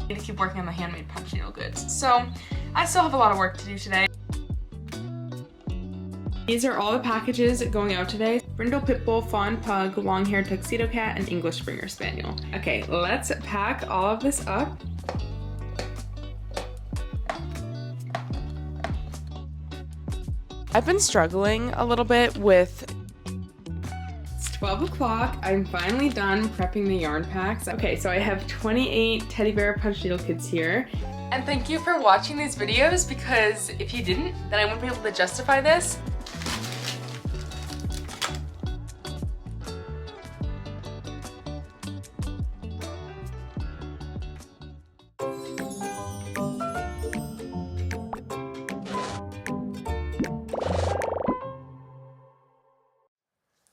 I need to keep working on the handmade punch needle goods. So I still have a lot of work to do today. These are all the packages going out today. Brindle Pitbull, Fawn Pug, Long-Haired Tuxedo Cat, and English Springer Spaniel. Okay, let's pack all of this up. I've been struggling a little bit with... It's 12 o'clock. I'm finally done prepping the yarn packs. Okay, so I have 28 teddy bear punch needle kits here. And thank you for watching these videos, because if you didn't, then I wouldn't be able to justify this.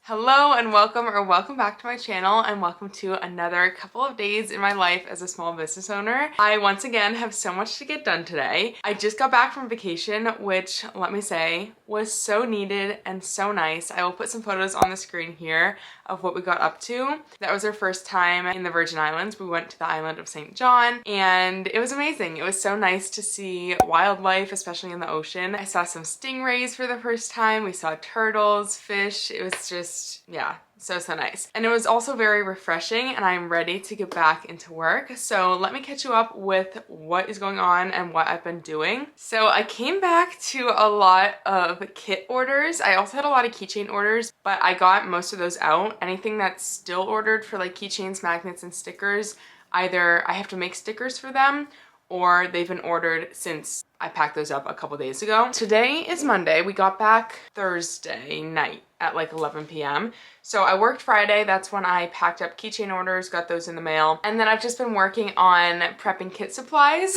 Hello and welcome back to my channel, and welcome to another couple of days in my life as a small business owner. I once again have so much to get done today. I just got back from vacation, which, let me say, was so needed and so nice. I will put some photos on the screen here of what we got up to. That was our first time in the Virgin Islands. We went to the island of St. John and it was amazing. It was so nice to see wildlife, especially in the ocean. I saw some stingrays for the first time. We saw turtles, fish. It was just, yeah, so nice. And it was also very refreshing, and I'm ready to get back into work. So let me catch you up with what is going on and what I've been doing. So I came back to a lot of kit orders. I also had a lot of keychain orders, but I got most of those out. Anything that's still ordered for like keychains, magnets, and stickers, either I have to make stickers for them or they've been ordered since I packed those up a couple days ago. Today is Monday. We got back Thursday night at like 11 p.m. So I worked Friday. That's when I packed up keychain orders, got those in the mail. And then I've just been working on prepping kit supplies.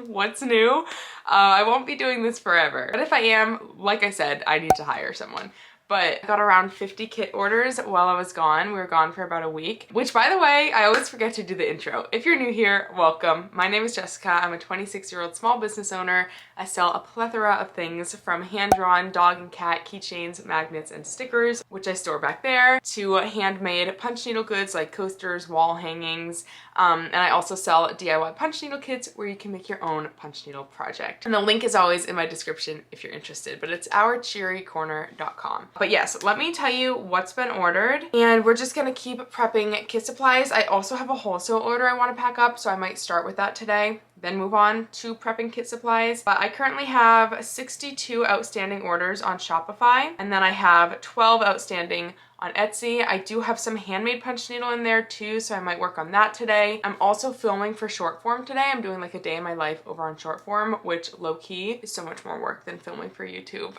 What's new? I won't be doing this forever. But if I am, like I said, I need to hire someone. But I got around 50 kit orders while I was gone. We were gone for about a week, which, by the way, I always forget to do the intro. If you're new here, welcome. My name is Jessica. I'm a 26-year-old small business owner. I sell a plethora of things, from hand-drawn dog and cat keychains, magnets, and stickers, which I store back there, to handmade punch needle goods like coasters, wall hangings, and I also sell DIY punch needle kits where you can make your own punch needle project. And the link is always in my description if you're interested, but it's ourcheerycorner.com. But yes, let me tell you what's been ordered, and we're just gonna keep prepping kit supplies. I also have a wholesale order I wanna pack up, so I might start with that today, then move on to prepping kit supplies. But I currently have 62 outstanding orders on Shopify, and then I have 12 outstanding on Etsy. I do have some handmade punch needle in there too, so I might work on that today. I'm also filming for short form today. I'm doing like a day in my life over on short form, which low-key is so much more work than filming for YouTube.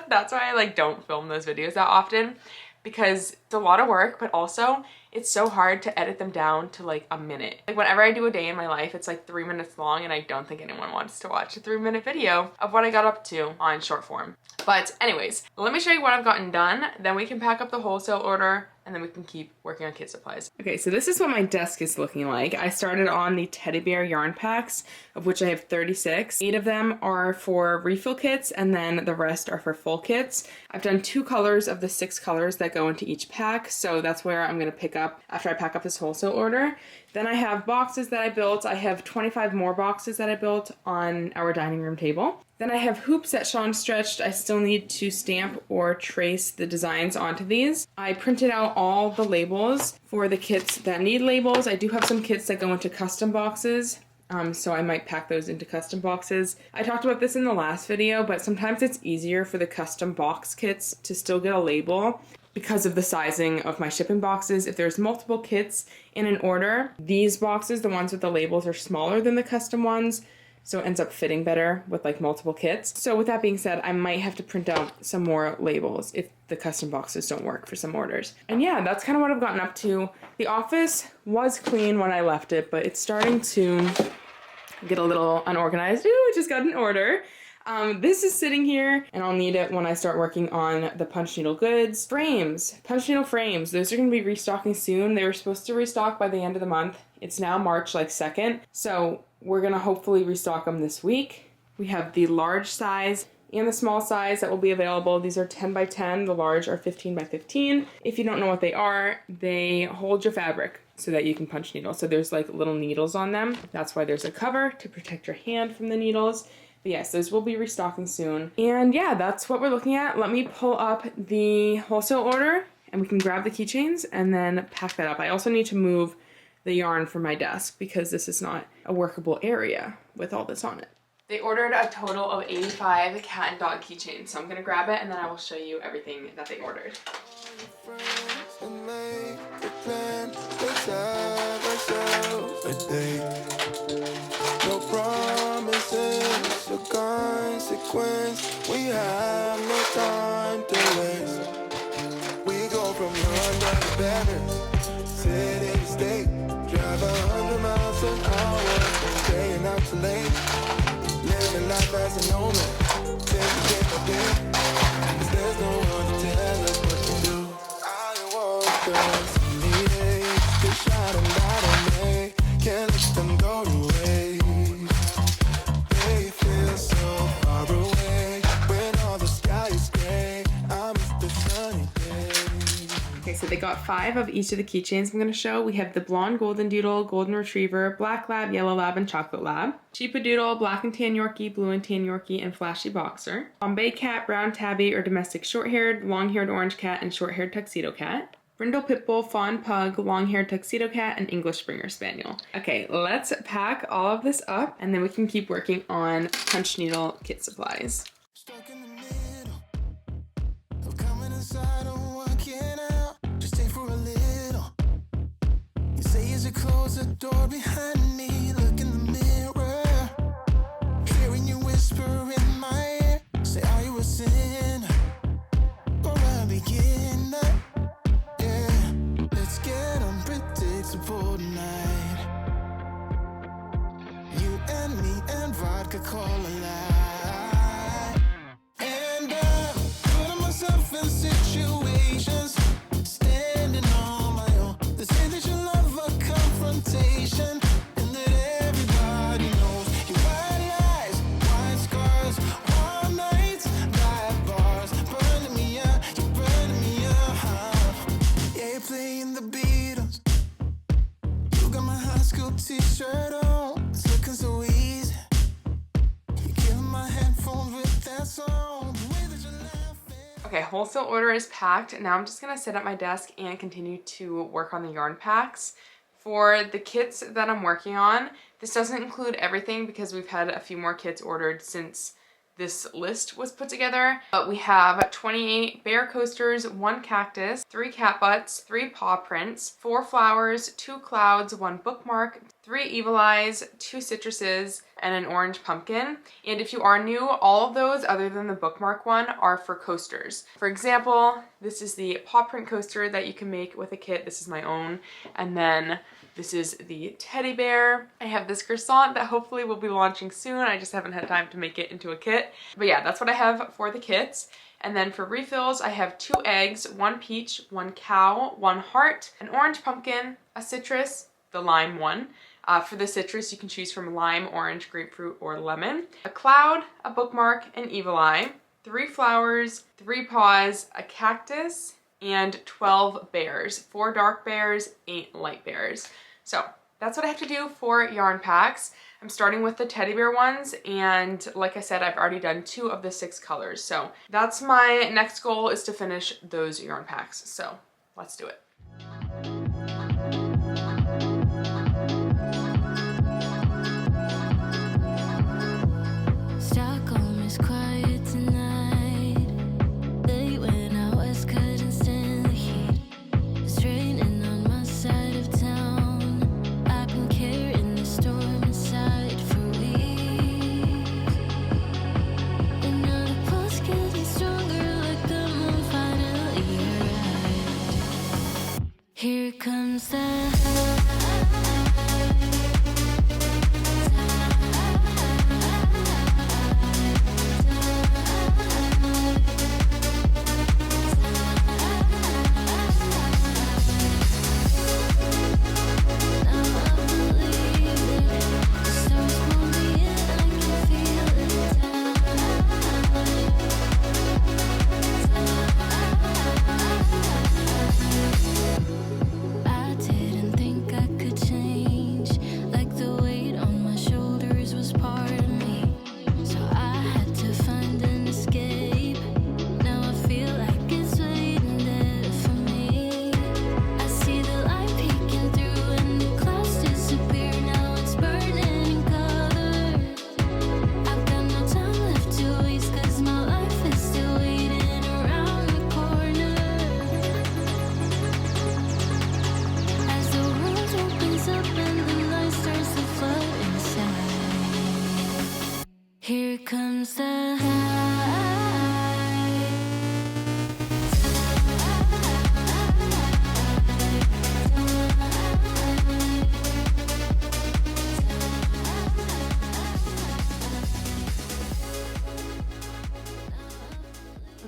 That's why I like don't film those videos that often, because it's a lot of work, but also it's so hard to edit them down to like a minute. Like whenever I do a day in my life, it's like 3 minutes long, and I don't think anyone wants to watch a 3-minute video of what I got up to on short form. But anyways, let me show you what I've gotten done, then we can pack up the wholesale order, and then we can keep working on kit supplies. Okay, so this is what my desk is looking like. I started on the teddy bear yarn packs, of which I have 36. 8 of them are for refill kits, and then the rest are for full kits. I've done 2 colors of the 6 colors that go into each pack, so that's where I'm gonna pick up after I pack up this wholesale order. Then I have boxes that I built. I have 25 more boxes that I built on our dining room table. Then I have hoops that Sean stretched. I still need to stamp or trace the designs onto these. I printed out all the labels for the kits that need labels. I do have some kits that go into custom boxes, so I might pack those into custom boxes. I talked about this in the last video, but sometimes it's easier for the custom box kits to still get a label because of the sizing of my shipping boxes. If there's multiple kits in an order, these boxes, the ones with the labels, are smaller than the custom ones, so it ends up fitting better with like multiple kits. So with that being said, I might have to print out some more labels if the custom boxes don't work for some orders. And yeah, that's kind of what I've gotten up to. The office was clean when I left it, but it's starting to get a little unorganized. Ooh, I just got an order. This is sitting here, and I'll need it when I start working on the punch needle goods. Frames, punch needle frames, those are going to be restocking soon. They were supposed to restock by the end of the month. It's now March like 2nd, so we're going to hopefully restock them this week. We have the large size and the small size that will be available. These are 10 by 10, the large are 15 by 15. If you don't know what they are, they hold your fabric. so that you can punch needles. So there's like little needles on them. That's why there's a cover to protect your hand from the needles. But yes, those will be restocking soon. And yeah, that's what we're looking at. Let me pull up the wholesale order and we can grab the keychains and then pack that up. I also need to move the yarn from my desk because this is not a workable area with all this on it. They ordered a total of 85 cat and dog keychains, so I'm gonna grab it and then I will show you everything that they ordered. No promises, no consequence. We have no time to waste. We go from London to Paris, city to state, drive 100 miles an hour, staying out too late, living life as an omen, taking day by day, 'cause there's no one to tell us what to do. I walk the they shot and died on me, can't let them go to waste. They feel so far away when all the sky is gray. I miss the sunny day. Okay, so they got 5 of each of the keychains I'm going to show. We have the blonde golden doodle, golden retriever, black lab, yellow lab, and chocolate lab. Sheepadoodle, black and tan Yorkie, blue and tan Yorkie, and flashy boxer. Bombay cat, brown tabby or domestic short-haired, long-haired orange cat, and short-haired tuxedo cat. Brindle Pitbull, Fawn Pug, long-haired Tuxedo Cat, and English Springer Spaniel. Okay, let's pack all of this up and then we can keep working on punch needle kit supplies. Stuck in the middle of coming inside and walking out. Just stay for a little. You say as you close the door behind me, look in the mirror, hearing you whisper in my ear, say are you a sinner or a beginner? Get unpredictable tonight. You and me and vodka call a lie. And I'm putting myself in situations, standing on my own. They say that you love a confrontation, and that everybody knows your white eyes, white scars, warm nights, dive bars, burning me up, you're burning me up. Yeah, you're playing the Beatles. You got my high school t-shirt on. It's looking so easy. You're killing my headphones with that song. The way that you're laughing. Okay, wholesale order is packed. Now I'm just gonna sit at my desk and continue to work on the yarn packs. For the kits that I'm working on, this doesn't include everything because we've had a few more kits ordered since this list was put together, but we have 28 bear coasters, 1 cactus, 3 cat butts, 3 paw prints, 4 flowers, 2 clouds, 1 bookmark, 3 evil eyes, 2 citruses, and an orange pumpkin. And if you are new, all of those other than the bookmark one are for coasters. For example, this is the paw print coaster that you can make with a kit. This is my own. And then this is the teddy bear. I have this croissant that hopefully will be launching soon. I just haven't had time to make it into a kit. But yeah, that's what I have for the kits. And then for refills, I have 2 eggs, 1 peach, 1 cow, 1 heart, an orange pumpkin, a citrus, the lime one. For the citrus, you can choose from lime, orange, grapefruit, or lemon. A cloud, a bookmark, an evil eye, 3 flowers, 3 paws, a cactus, and 12 bears. 4 dark bears, 8 light bears. So that's what I have to do for yarn packs. I'm starting with the teddy bear ones, and like I said, I've already done 2 of the 6 colors. So that's my next goal, is to finish those yarn packs. So let's do it. comes the high.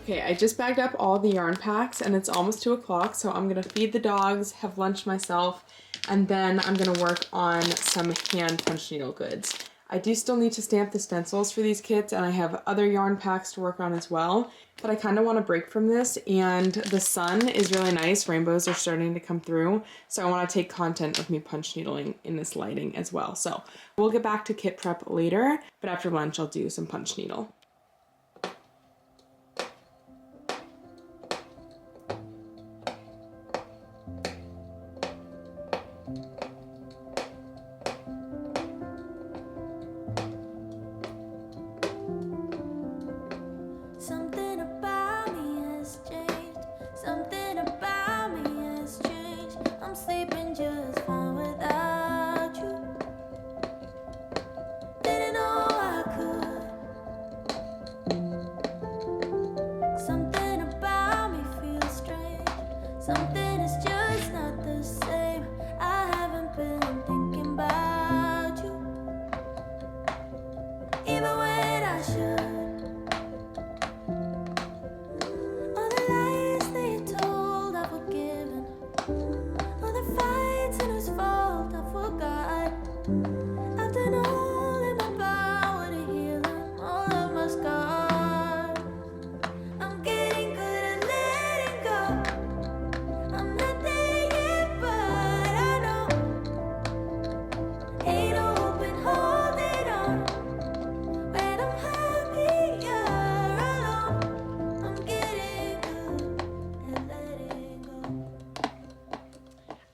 Okay, I just bagged up all the yarn packs and it's almost 2 o'clock, so I'm gonna feed the dogs, have lunch myself, and then I'm gonna work on some hand punch needle goods. I do still need to stamp the stencils for these kits, and I have other yarn packs to work on as well, but I kind of want to break from this, and the sun is really nice. Rainbows are starting to come through, so I want to take content of me punch needling in this lighting as well. So we'll get back to kit prep later, but after lunch I'll do some punch needle. Something about me has changed. Something about me has changed. I'm sleeping just fine without you. Didn't know I could. Something about me feels strange. Something is just not the same. I haven't been thinking about you, even when I should.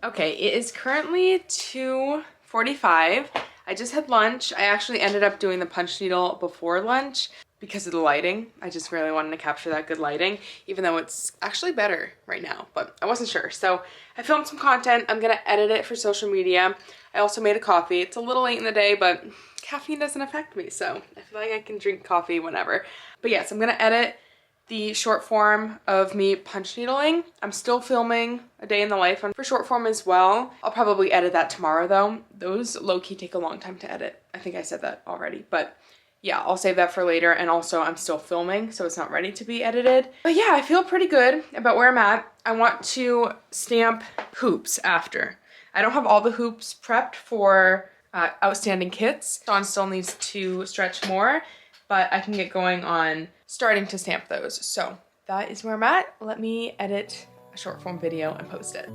Okay, it is currently 2:45. I just had lunch. I actually ended up doing the punch needle before lunch because of the lighting. I just really wanted to capture that good lighting, even though it's actually better right now, but I wasn't sure. So I filmed some content. I'm gonna edit it for social media. I also made a coffee. It's a little late in the day, but caffeine doesn't affect me, so I feel like I can drink coffee whenever. But yes, I'm gonna edit the short form of me punch needling. I'm still filming a day in the life for short form as well. I'll probably edit that tomorrow though. Those low-key take a long time to edit. I think I said that already, but yeah, I'll save that for later. And also I'm still filming, so it's not ready to be edited. But yeah, I feel pretty good about where I'm at. I want to stamp hoops after. I don't have all the hoops prepped for outstanding kits. Dawn still needs to stretch more, but I can get going on starting to stamp those. So that is where I'm at. Let me edit a short form video and post it.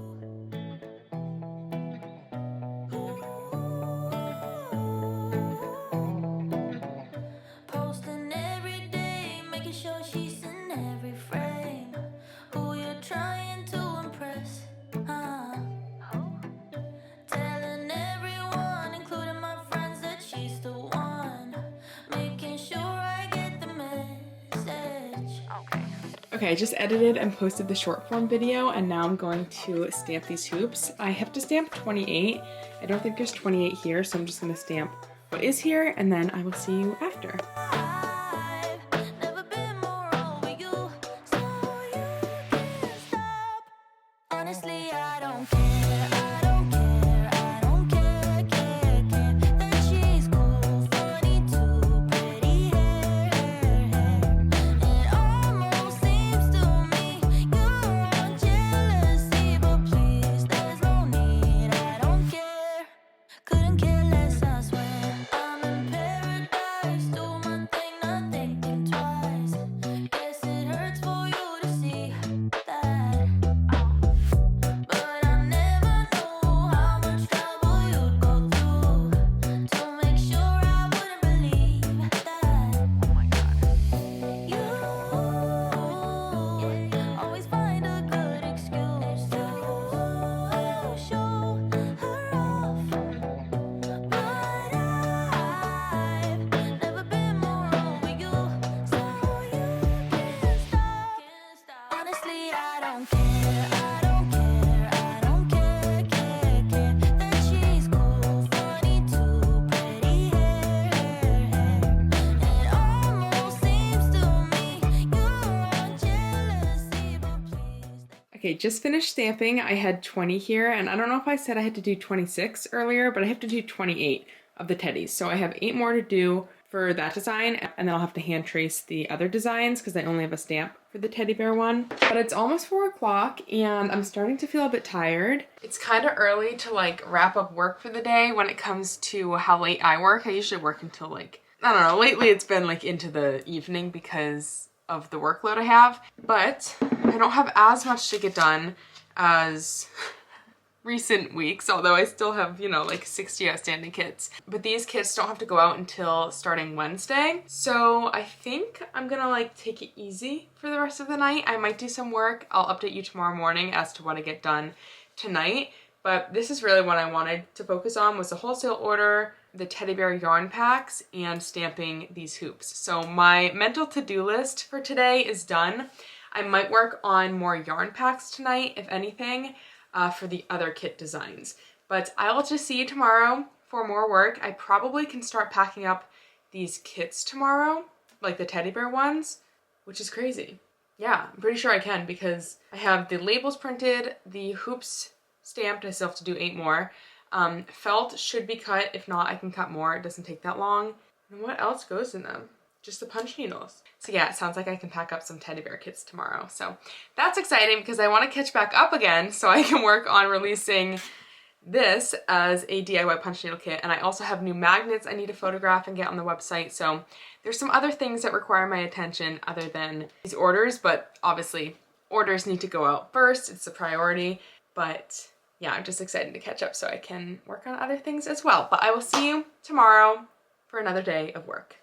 Posting every day, making sure she's in every frame. Who you're trying to impress? Telling everyone, including my friends, that she's the one. Making sure I get the message. Okay, I just edited and posted the short form video, and now I'm going to stamp these hoops. I have to stamp 28. I don't think there's 28 here, so I'm just gonna stamp what is here, and then I will see you after. I've never been more over you, so you can't stop. Honestly, I don't care. I don't care. I don't care. That she's cool, funny too, pretty hair. It almost seems to me you're on jealousy, but please, there's no need. I don't care. Couldn't care less, I swear. I'm in paradise, do my thing. Okay, just finished stamping. I had 20 here, and I don't know if I said I had to do 26 earlier, but I have to do 28 of the teddies. So I have 8 more to do for that design, and then I'll have to hand trace the other designs because I only have a stamp for the teddy bear one. But it's almost 4 o'clock and I'm starting to feel a bit tired. It's kind of early to like wrap up work for the day when it comes to how late I work. I usually work until like, I don't know, lately it's been like into the evening because of the workload I have, but I don't have as much to get done as recent weeks, although I still have, you know, like 60 outstanding kits. But these kits don't have to go out until starting Wednesday. So I think I'm gonna like take it easy for the rest of the night. I might do some work. I'll update you tomorrow morning as to what I get done tonight. But this is really what I wanted to focus on, was the wholesale order, the teddy bear yarn packs, and stamping these hoops. So my mental to-do list for today is done. I might work on more yarn packs tonight, if anything, for the other kit designs. But I'll just see you tomorrow for more work. I probably can start packing up these kits tomorrow, like the teddy bear ones, which is crazy. Yeah, I'm pretty sure I can because I have the labels printed, the hoops stamped. I still have to do 8 more. Felt should be cut. If not, I can cut more. It doesn't take that long. And what else goes in them? Just the punch needles. So yeah, it sounds like I can pack up some teddy bear kits tomorrow. So that's exciting because I want to catch back up again so I can work on releasing this as a DIY punch needle kit. And I also have new magnets I need to photograph and get on the website. So there's some other things that require my attention other than these orders, but obviously orders need to go out first. It's a priority, but yeah, I'm just excited to catch up so I can work on other things as well. But I will see you tomorrow for another day of work.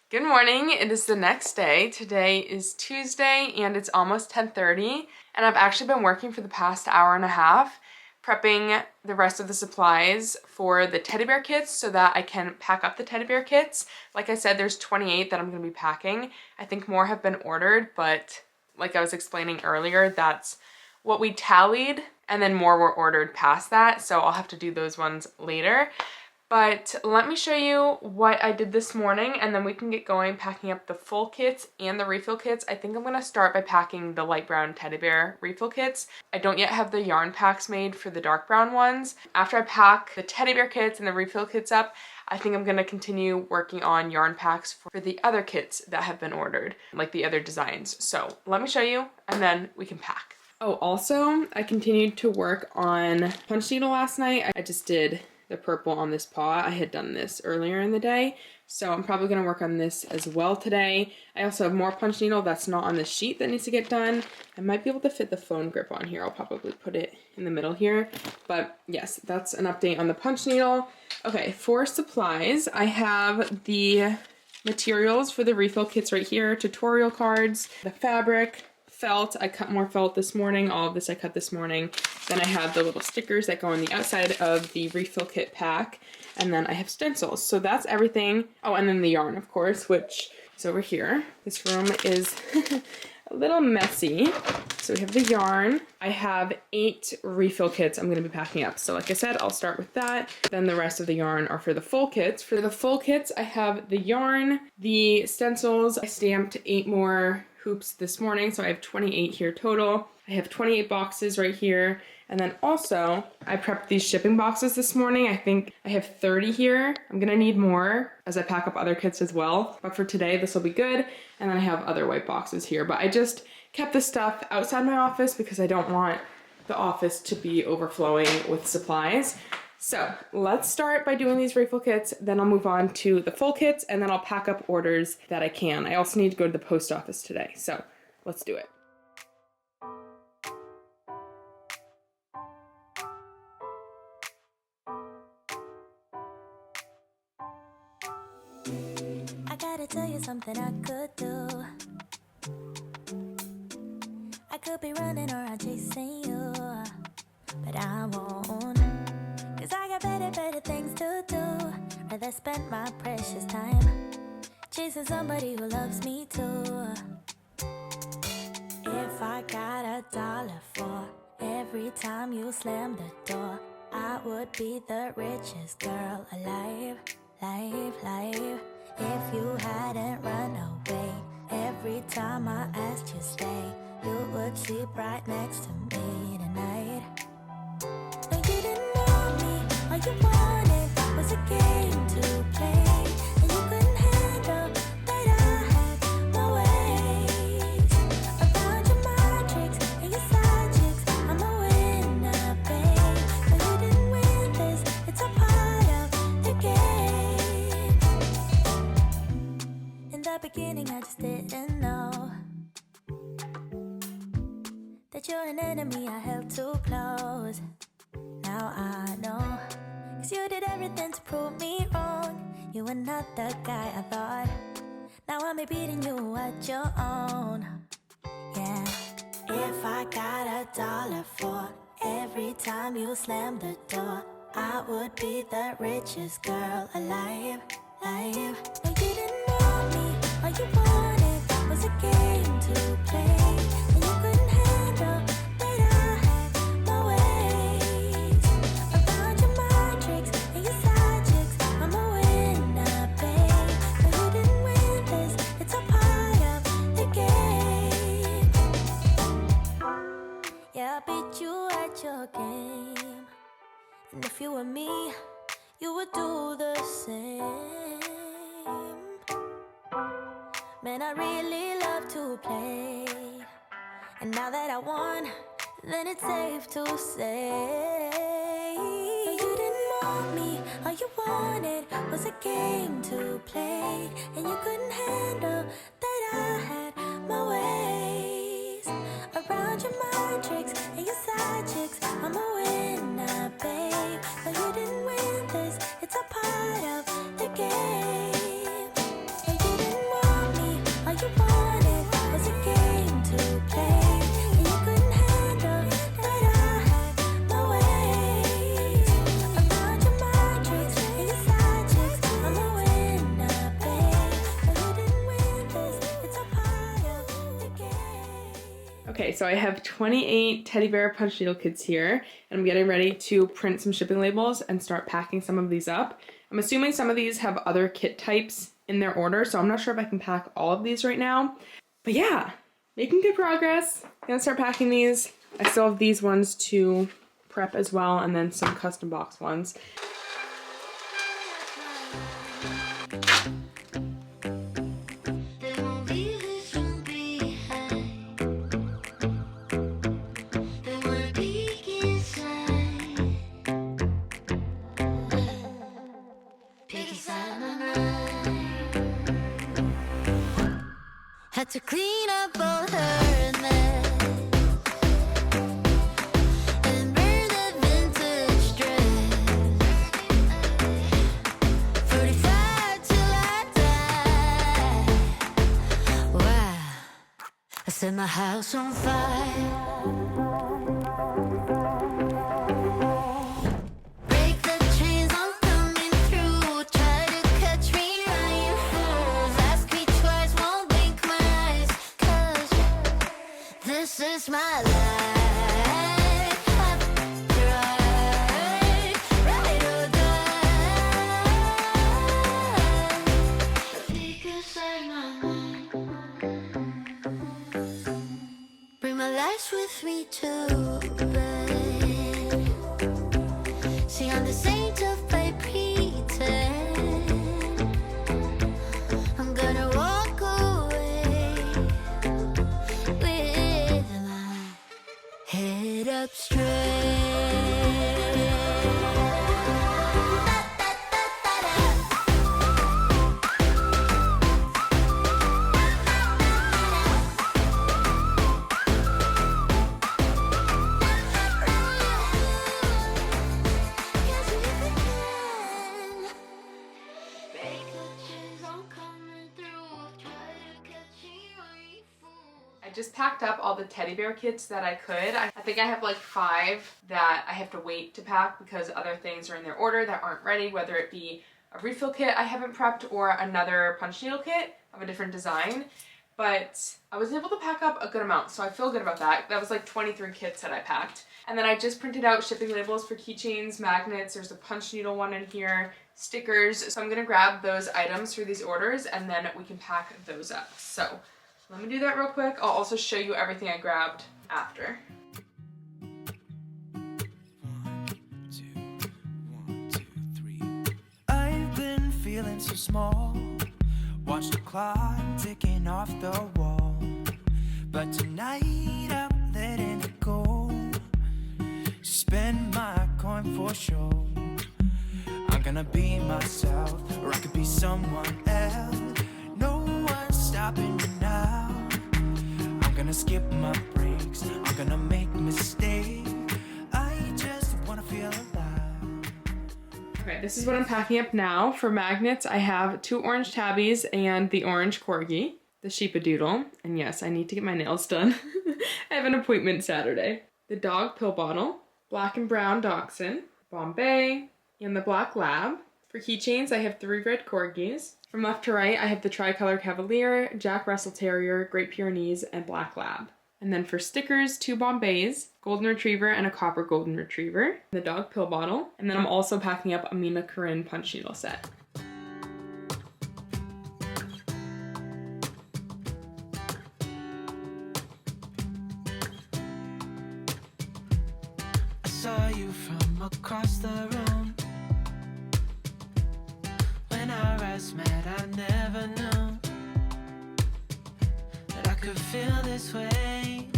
Good morning, it is the next day. Today is Tuesday and it's almost 10:30 and I've actually been working for the past hour and a half prepping the rest of the supplies for the teddy bear kits so that I can pack up the teddy bear kits. Like I said, there's 28 that I'm going to be packing. I think more have been ordered, but like I was explaining earlier, that's what we tallied and then more were ordered past that, so I'll have to do those ones later. But let me show you what I did this morning and then we can get going packing up the full kits and the refill kits. I think I'm gonna start by packing the light brown teddy bear refill kits. I don't yet have the yarn packs made for the dark brown ones. After I pack the teddy bear kits and the refill kits up, I think I'm gonna continue working on yarn packs for the other kits that have been ordered, like the other designs. So let me show you and then we can pack. Oh, also, I continued to work on punch needle last night. I just did the purple on this paw. I had done this earlier in the day, so I'm probably gonna work on this as well today. I also have more punch needle that's not on the sheet that needs to get done. I might be able to fit the phone grip on here. I'll probably put it in the middle here, but yes, that's an update on the punch needle. Okay, for supplies, I have the materials for the refill kits right here, tutorial cards, the fabric, felt. I cut more felt this morning. All of this I cut this morning. Then I have the little stickers that go on the outside of the refill kit pack. And then I have stencils. So that's everything. Oh, and then the yarn, of course, which is over here. This room is a little messy. So we have the yarn. I have 8 refill kits I'm going to be packing up. So like I said, I'll start with that. Then the rest of the yarn are for the full kits. For the full kits, I have the yarn, the stencils. I stamped 8 more hoops this morning, so I have 28 here total. I have 28 boxes right here, and then also I prepped these shipping boxes this morning. I think I have 30 here. I'm gonna need more as I pack up other kits as well, but for today this will be good. And then I have other white boxes here, but I just kept the stuff outside my office because I don't want the office to be overflowing with supplies. So let's start by doing these refill kits, then I'll move on to the full kits, and then I'll pack up orders that I can. I also need to go to the post office today, so let's do it. I gotta tell you something I could do. I could be running around chasing you, but I won't. Cause I got better things to do. Rather spend my precious time chasing somebody who loves me too. If I got $1 for every time you slam the door, I would be the richest girl alive, life. If you hadn't run away Every time I asked you stay, you would sleep right next to me tonight. No, you didn't want me, all you wanted was a game to play. And you couldn't handle that I had my ways. Around your mind tricks and your side chicks, I'm a winner, babe. No, you didn't win this, it's a part of the game. In the beginning I just didn't know that you're an enemy I held too close. Now I know, 'cause you did everything to prove me wrong. You were not the guy I thought. Now I'm beating you at your own. Yeah. If I got $1 for every time you slammed the door, I would be the richest girl alive. No, you didn't want me, all you wanted was a game to play. And you couldn't handle that I had my ways. Around your mind tricks and your side chicks, I'm a winner, babe. No, you didn't win this, it's a part of the game. Yeah, I beat you at your game. And if you were me, you would do the same. Man, I really love to play. And now that I won, then it's safe to say, no, you didn't want me, all you wanted was a game to play. And you couldn't handle that I had my ways. Around your mind tricks and your side chicks, I'm a winner, babe. No, you didn't win this, it's a part of the game. No, you didn't want me, all you wanted was a game to play. And you couldn't handle that I had my ways. Around your mind tricks and your side chicks, I'm a winner, babe. No, you didn't win this, it's a part of the game. Okay, so I have 28 teddy bear punch needle kits here, and I'm getting ready to print some shipping labels and start packing some of these up. I'm assuming some of these have other kit types in their order, so I'm not sure if I can pack all of these right now. But yeah, making good progress. Gonna start packing these. I still have these ones to prep as well, and then some custom box ones. They won't leave this one behind. They wanna peek inside. Peek inside my mind. Had to clean up all her mess and burn the vintage dress. 45 till I die. Wow, I set my house on fire. Break the chains, I'm coming through. Try to catch me lying fools. Ask me twice, won't blink my eyes. 'Cause this is my life. I've tried, ride or die. Peek inside my mind. Bring my lights with me to bed. See, I'm the saint of my pretend. I'm gonna walk away with my head up straight. I just packed up all the teddy bear kits that I could. I think I have like 5 that I have to wait to pack because other things are in their order that aren't ready, whether it be a refill kit I haven't prepped or another punch needle kit of a different design. But I was able to pack up a good amount, so I feel good about that. That was like 23 kits that I packed. And then I just printed out shipping labels for keychains, magnets, there's a punch needle one in here, stickers. So I'm gonna grab those items for these orders and then we can pack those up. So Let me do that real quick. I'll also show you everything I grabbed after. I've been feeling so small. Watch the clock ticking off the wall. But tonight I'm letting it go. Spend my coin for sure. I'm gonna be myself, or I could be someone else. No one's stopping me now. I'm gonna skip my breaks. I'm gonna make mistakes. I just wanna feel alive. Okay, this is what I'm packing up now. For magnets, I have 2 orange tabbies and the orange corgi, the sheepadoodle, and yes, I need to get my nails done. I have an appointment Saturday. The dog pill bottle, black and brown dachshund, Bombay, and the black lab. For keychains, I have 3 red corgis. From left to right, I have the tricolor cavalier, Jack Russell Terrier, Great Pyrenees, and black lab. And then for stickers, 2 Bombays, golden retriever, and a copper golden retriever, the dog pill bottle, and then I'm also packing up a Mina Corinne punch needle set. I saw you from across the room. When our eyes met, I never knew that I could feel this way,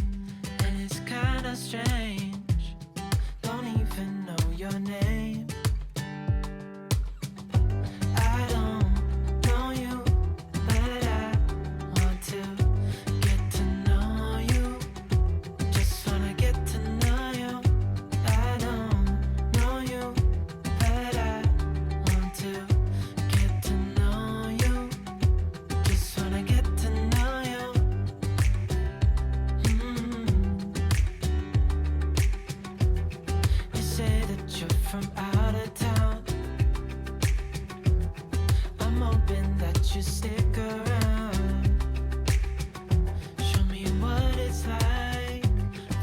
and it's kinda strange. Don't even know your name. I don't know you, but I want to get to know you. Just wanna get to know you. I don't know you, but I want to get to know you. Just wanna get to know you. You say that you're from out of town. I'm hoping that you stick around. Show me what it's like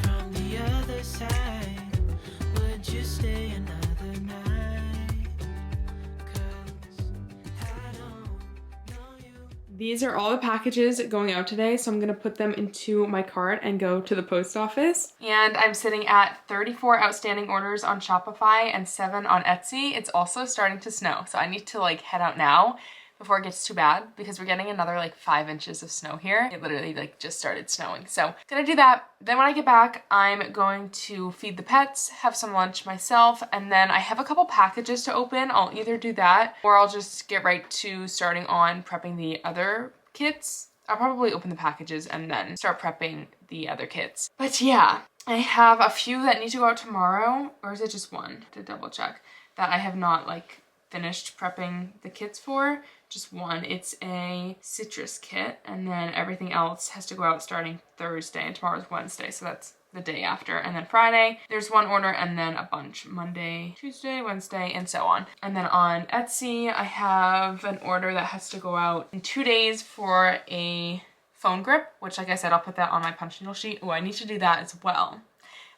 from the other side. Would you stay another night? 'Cause I don't know you. These are all the packages going out today, so I'm gonna put them into my cart and go to the post office. And I'm sitting at 34 outstanding orders on Shopify and 7 on Etsy. It's also starting to snow, so I need to like head out now before it gets too bad because we're getting another like 5 inches of snow here. It literally like just started snowing. So gonna do that. Then when I get back, I'm going to feed the pets, have some lunch myself, and then I have a couple packages to open. I'll either do that or I'll just get right to starting on prepping the other kits. I'll probably open the packages and then start prepping the other kits. But yeah, I have a few that need to go out tomorrow, or is it just one to double check that I have not like finished prepping the kits for. Just one. It's a citrus kit, and then everything else has to go out starting Thursday, and tomorrow's Wednesday, so that's the day after. And then Friday, there's one order, and then a bunch. Monday, Tuesday, Wednesday, and so on. And then on Etsy, I have an order that has to go out in 2 days for a phone grip, which like I said, I'll put that on my punch needle sheet. Oh, I need to do that as well.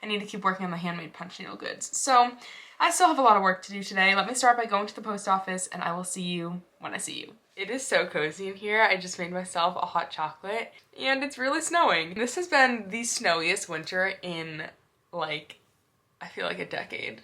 I need to keep working on the handmade punch needle goods. So I still have a lot of work to do today. Let me start by going to the post office, and I will see you when I see you. It is so cozy in here. I just made myself a hot chocolate, and it's really snowing. This has been the snowiest winter in like, I feel like a decade.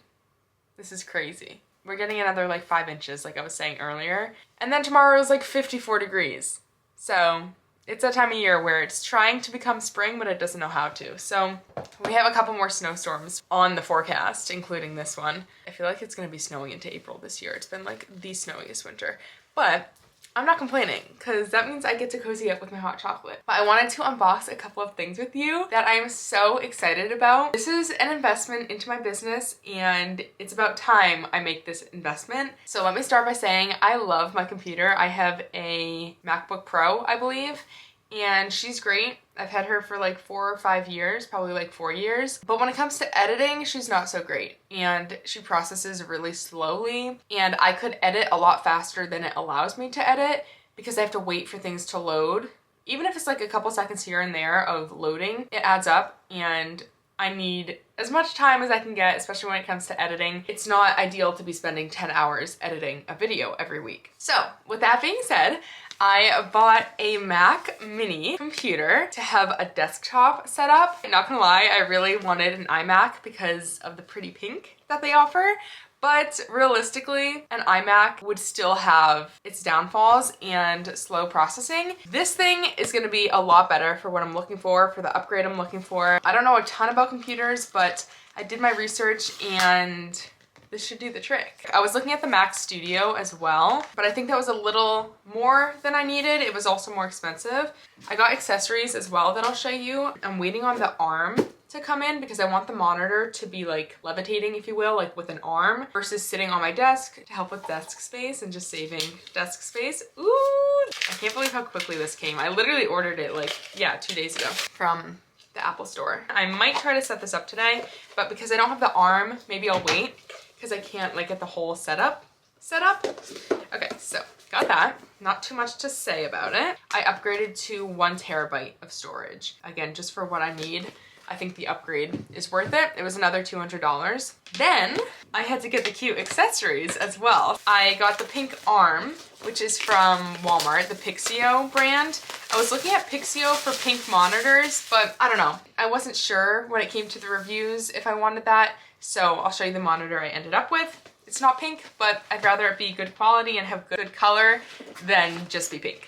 This is crazy. We're getting another like 5 inches like I was saying earlier. And then tomorrow is like 54 degrees. So it's that time of year where it's trying to become spring, but it doesn't know how to. So we have a couple more snowstorms on the forecast, including this one. I feel like it's gonna be snowing into April this year. It's been like the snowiest winter. But I'm not complaining because that means I get to cozy up with my hot chocolate. But I wanted to unbox a couple of things with you that I'm so excited about. This is an investment into my business, and it's about time I make this investment. So let me start by saying I love my computer. I have a MacBook Pro, I believe, and she's great. I've had her for like 4 or 5 years, probably like 4 years. But when it comes to editing, she's not so great. And she processes really slowly. And I could edit a lot faster than it allows me to edit because I have to wait for things to load. Even if it's like a couple seconds here and there of loading, it adds up and I need as much time as I can get, especially when it comes to editing. It's not ideal to be spending 10 hours editing a video every week. So with that being said, I bought a Mac Mini computer to have a desktop set up. Not gonna lie, I really wanted an iMac because of the pretty pink that they offer. But realistically, an iMac would still have its downfalls and slow processing. This thing is gonna be a lot better for what I'm looking for the upgrade I'm looking for. I don't know a ton about computers, but I did my research and this should do the trick. I was looking at the Mac Studio as well, but I think that was a little more than I needed. It was also more expensive. I got accessories as well that I'll show you. I'm waiting on the arm to come in because I want the monitor to be like levitating, if you will, like with an arm versus sitting on my desk to help with desk space and just saving desk space. Ooh, I can't believe how quickly this came. I literally ordered it like, yeah, 2 days ago from the Apple store. I might try to set this up today, but because I don't have the arm, maybe I'll wait because I can't like get the whole setup. Okay, so got that. Not too much to say about it. I upgraded to 1 terabyte of storage. Again, just for what I need. I think the upgrade is worth it. It was another $200. Then I had to get the cute accessories as well. I got the pink arm, which is from Walmart, the Pixio brand. I was looking at Pixio for pink monitors, but I don't know. I wasn't sure when it came to the reviews if I wanted that. So I'll show you the monitor I ended up with. It's not pink, but I'd rather it be good quality and have good color than just be pink.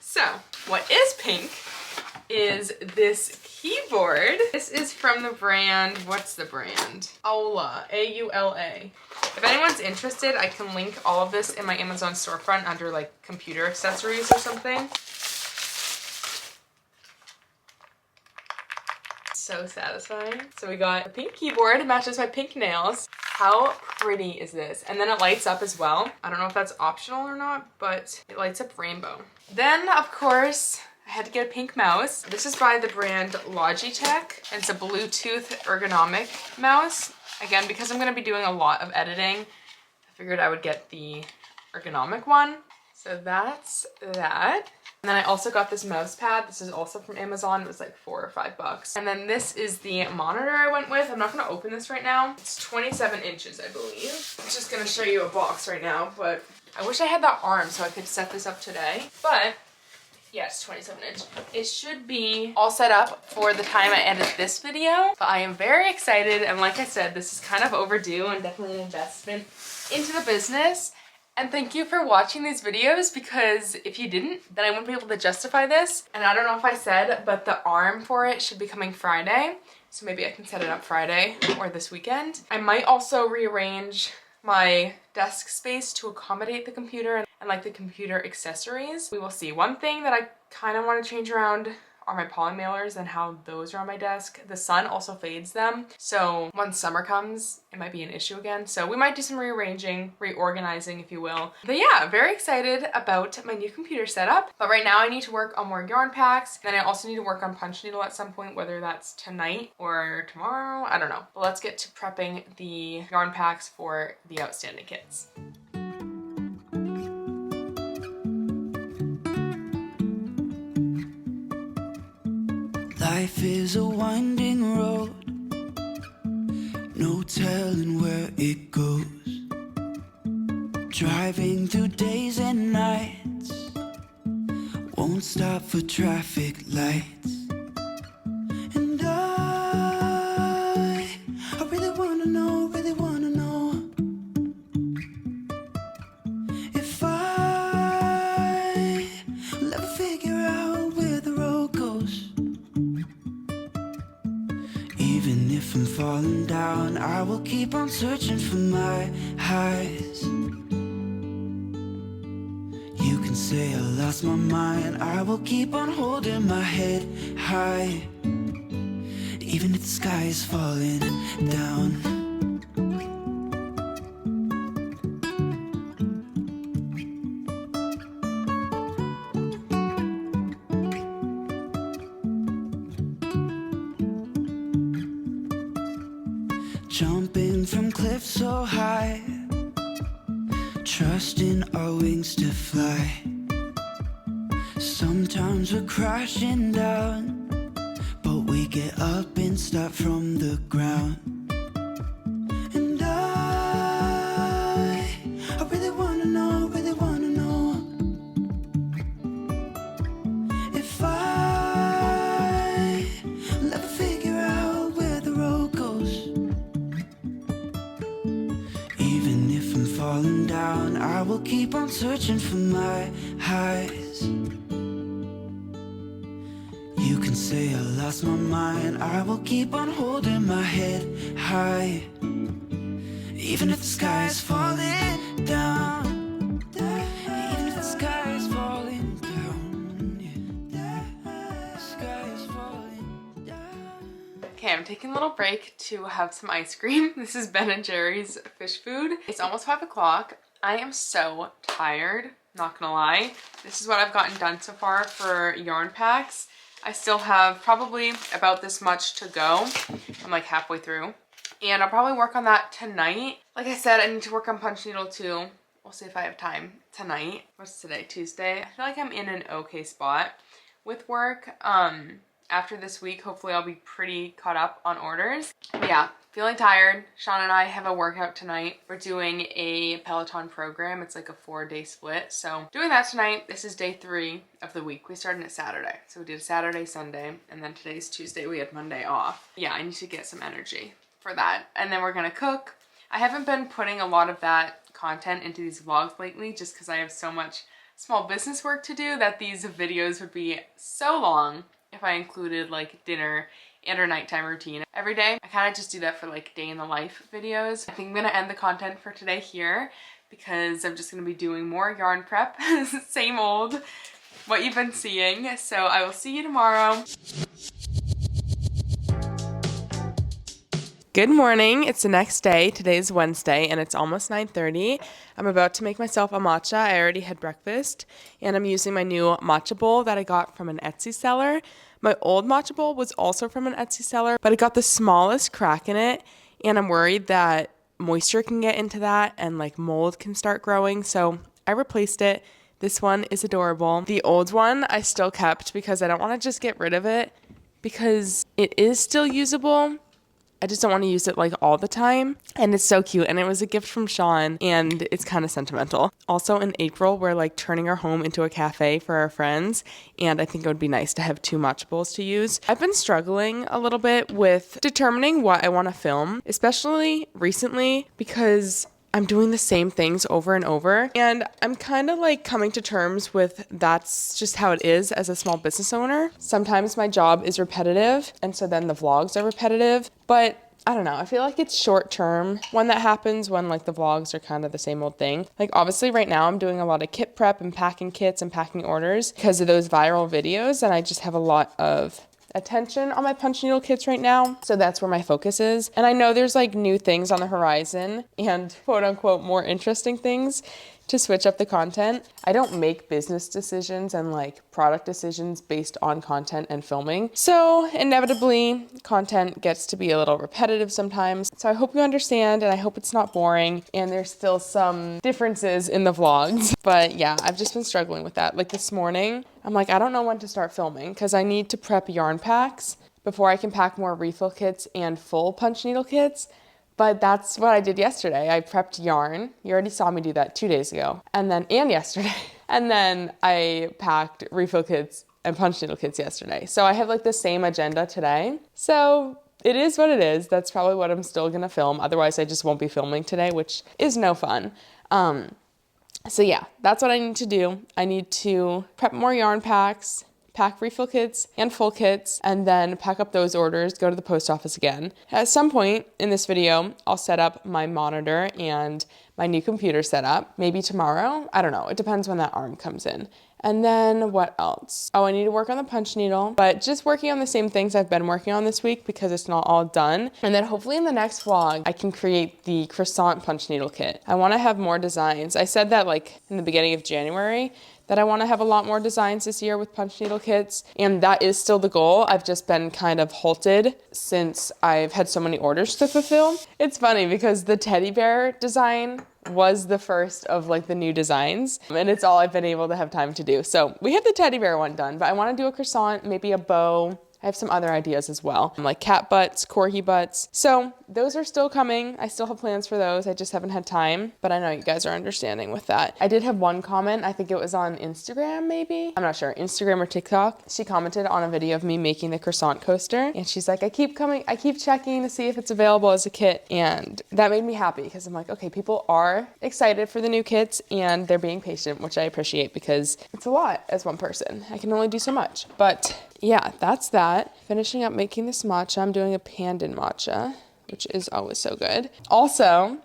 So what is pink is this keyboard. This is from the brand, what's the brand? Aula, A-U-L-A. If anyone's interested, I can link all of this in my Amazon storefront under like computer accessories or something. So satisfying. So we got a pink keyboard, it matches my pink nails. How pretty is this? And then it lights up as well. I don't know if that's optional or not, but it lights up rainbow. Then, of course, I had to get a pink mouse. This is by the brand Logitech, and it's a Bluetooth ergonomic mouse. Again, because I'm gonna be doing a lot of editing, I figured I would get the ergonomic one. So that's that. And then I also got this mouse pad. This is also from Amazon. It was like $4 or $5. And then this is the monitor I went with. I'm not gonna open this right now. It's 27 inches, I believe. I'm just gonna show you a box right now, but I wish I had that arm so I could set this up today. But yes, 27 inch. It should be all set up for the time I edit this video, but I am very excited. And like I said, this is kind of overdue and definitely an investment into the business. And thank you for watching these videos, because if you didn't, then I wouldn't be able to justify this. And I don't know if I said, but the arm for it should be coming Friday. So maybe I can set it up Friday or this weekend. I might also rearrange my desk space to accommodate the computer and like the computer accessories. We will see. One thing that I kind of want to change around are my poly mailers and how those are on my desk. The sun also fades them, so once summer comes, it might be an issue again. So we might do some rearranging, reorganizing, if you will. But yeah, very excited about my new computer setup. But right now I need to work on more yarn packs. Then I also need to work on punch needle at some point, whether that's tonight or tomorrow, I don't know. But let's get to prepping the yarn packs for the outstanding kits. Life is a winding road, no telling where it goes. Driving through days and nights, won't stop for traffic lights. And I really wanna know, if I will ever figure out where the road goes. Even if I'm falling down, I will keep on searching for my highs. You can say I lost my mind, I will keep on holding my head high. Even if the sky is falling down. Jumping from cliffs so high, trusting our wings to fly. Sometimes we're crashing down, but we we get up and start from the ground. And I really wanna know, if I will ever figure out where the road goes. Even if I'm falling down, I will keep on searching for my highs. You can say I lost my mind, I will keep on holding my head high. Even if the sky is falling down, even if the sky is falling down, yeah, the sky is falling down. Okay, I'm taking a little break to have some ice cream. This is Ben & Jerry's fish food. It's almost 5 o'clock. I am so tired, not gonna lie. This is what I've gotten done so far for yarn packs. I still have probably about this much to go. I'm like halfway through. And I'll probably work on that tonight. Like I said, I need to work on punch needle too. We'll see if I have time tonight. What's today? Tuesday. I feel like I'm in an okay spot with work. After this week, hopefully I'll be pretty caught up on orders. But yeah, feeling tired. Sean and I have a workout tonight. We're doing a Peloton program. It's like a 4-day split. So doing that tonight. This is day 3 of the week. We started at Saturday. So we did Saturday, Sunday, and then today's Tuesday. We had Monday off. Yeah, I need to get some energy for that. And then we're gonna cook. I haven't been putting a lot of that content into these vlogs lately just because I have so much small business work to do that these videos would be so long if I included like dinner and our nighttime routine every day. I kind of just do that for like day in the life videos. I think I'm gonna end the content for today here because I'm just gonna be doing more yarn prep. Same old, what you've been seeing. So I will see you tomorrow. Good morning, it's the next day. Today's Wednesday and it's almost 9:30. I'm about to make myself a matcha. I already had breakfast and I'm using my new matcha bowl that I got from an Etsy seller. My old matcha bowl was also from an Etsy seller, but it got the smallest crack in it and I'm worried that moisture can get into that and like mold can start growing. So I replaced it. This one is adorable. The old one I still kept because I don't want to just get rid of it because it is still usable. I just don't want to use it like all the time. And it's so cute. And it was a gift from Sean and it's kind of sentimental. Also in April, we're like turning our home into a cafe for our friends. And I think it would be nice to have 2 matcha bowls to use. I've been struggling a little bit with determining what I want to film, especially recently because I'm doing the same things over and over. And I'm kind of like coming to terms with that's just how it is as a small business owner. Sometimes my job is repetitive and so then the vlogs are repetitive. But I don't know, I feel like it's short term when that happens, when like the vlogs are kind of the same old thing. Like obviously right now I'm doing a lot of kit prep and packing kits and packing orders because of those viral videos and I just have a lot of attention on my punch needle kits right now. So that's where my focus is. And I know there's like new things on the horizon and quote unquote more interesting things to switch up the content. I don't make business decisions and like product decisions based on content and filming. So inevitably content gets to be a little repetitive sometimes. So I hope you understand and I hope it's not boring and there's still some differences in the vlogs. But yeah, I've just been struggling with that. Like this morning, I'm like, I don't know when to start filming because I need to prep yarn packs before I can pack more refill kits and full punch needle kits. But that's what I did yesterday. I prepped yarn. You already saw me do that 2 days ago. And yesterday. And then I packed refill kits and punch needle kits yesterday. So I have like the same agenda today. So it is what it is. That's probably what I'm still gonna film. Otherwise I just won't be filming today, which is no fun. So yeah, that's what I need to do. I need to prep more yarn packs, pack refill kits and full kits, and then pack up those orders, go to the post office again. At some point in this video, I'll set up my monitor and my new computer setup. Maybe tomorrow, I don't know. It depends when that arm comes in. And then what else? Oh, I need to work on the punch needle, but just working on the same things I've been working on this week because it's not all done. And then hopefully in the next vlog, I can create the croissant punch needle kit. I want to have more designs. I said that like in the beginning of January, that I want to have a lot more designs this year with punch needle kits, and that is still the goal. I've just been kind of halted since I've had so many orders to fulfill. It's funny because the teddy bear design was the first of like the new designs and it's all I've been able to have time to do. So we have the teddy bear one done, but I want to do a croissant, maybe a bow, I have some other ideas as well, like cat butts, corgi butts. So those are still coming. I still have plans for those. I just haven't had time, but I know you guys are understanding with that. I did have one comment. I think it was on Instagram, maybe. I'm not sure, Instagram or TikTok. She commented on a video of me making the croissant coaster, and she's like, I keep checking to see if it's available as a kit. And that made me happy because I'm like, okay, people are excited for the new kits and they're being patient, which I appreciate because it's a lot as one person. I can only do so much. But yeah, that's that. Finishing up making this matcha. I'm doing a pandan matcha, which is always so good. Also,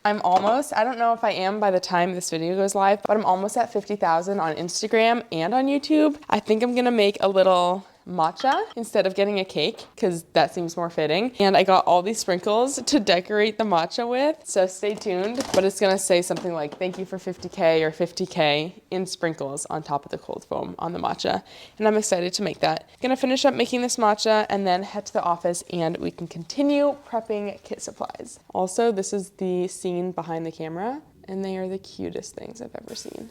I don't know if I am by the time this video goes live, but I'm almost at 50,000 on Instagram and on YouTube. I think I'm gonna make a little matcha instead of getting a cake because that seems more fitting. And I got all these sprinkles to decorate the matcha with, so stay tuned. But it's gonna say something like thank you for 50K or 50K in sprinkles on top of the cold foam on the matcha, and I'm excited to make that. Gonna finish up making this matcha and then head to the office and we can continue prepping kit supplies. Also, this is the scene behind the camera and they are the cutest things I've ever seen.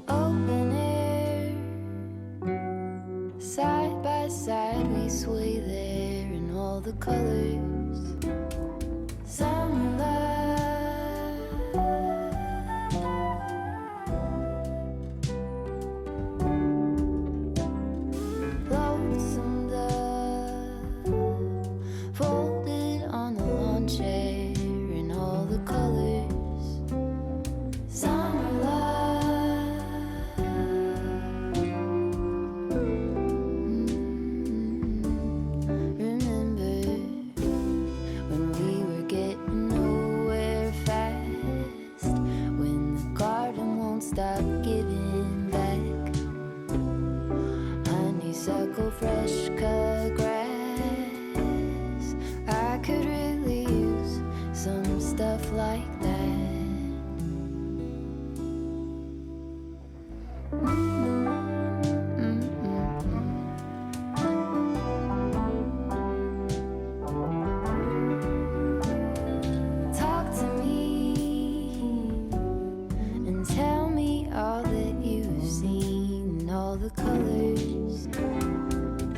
Open air, side by side we sway there in all the colors. Summer love, lonesome dove, folded on the lawn chair in all the colors. Summer love, remember when we were getting nowhere fast, when the garden won't stop giving back, honeysuckle, fresh cut grass. I could really use some stuff like that. Talk to me and tell me all that you've seen, all the colors.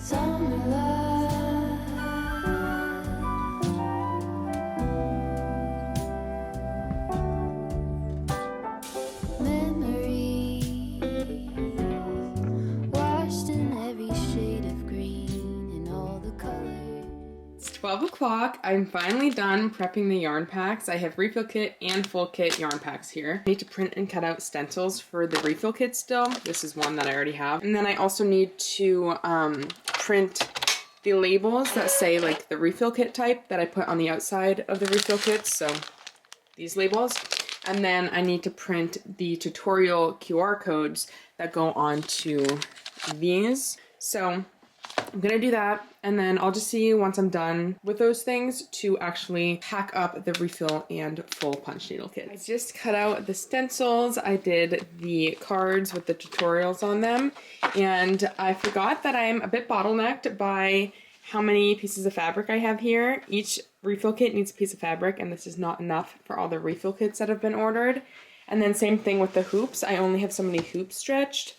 Summer love, memories washed in every shade of green and all the colors. It's 12 o'clock. I'm finally done prepping the yarn packs. I have refill kit and full kit yarn packs here. I need to print and cut out stencils for the refill kit still. This is one that I already have. And then I also need to print the labels that say like the refill kit type that I put on the outside of the refill kits. So these labels. And then I need to print the tutorial QR codes that go onto these. So I'm gonna do that, and then I'll just see you once I'm done with those things to actually pack up the refill and full punch needle kits. I just cut out the stencils. I did the cards with the tutorials on them, and I forgot that I'm a bit bottlenecked by how many pieces of fabric I have here. Each refill kit needs a piece of fabric, and this is not enough for all the refill kits that have been ordered. And then same thing with the hoops. I only have so many hoops stretched.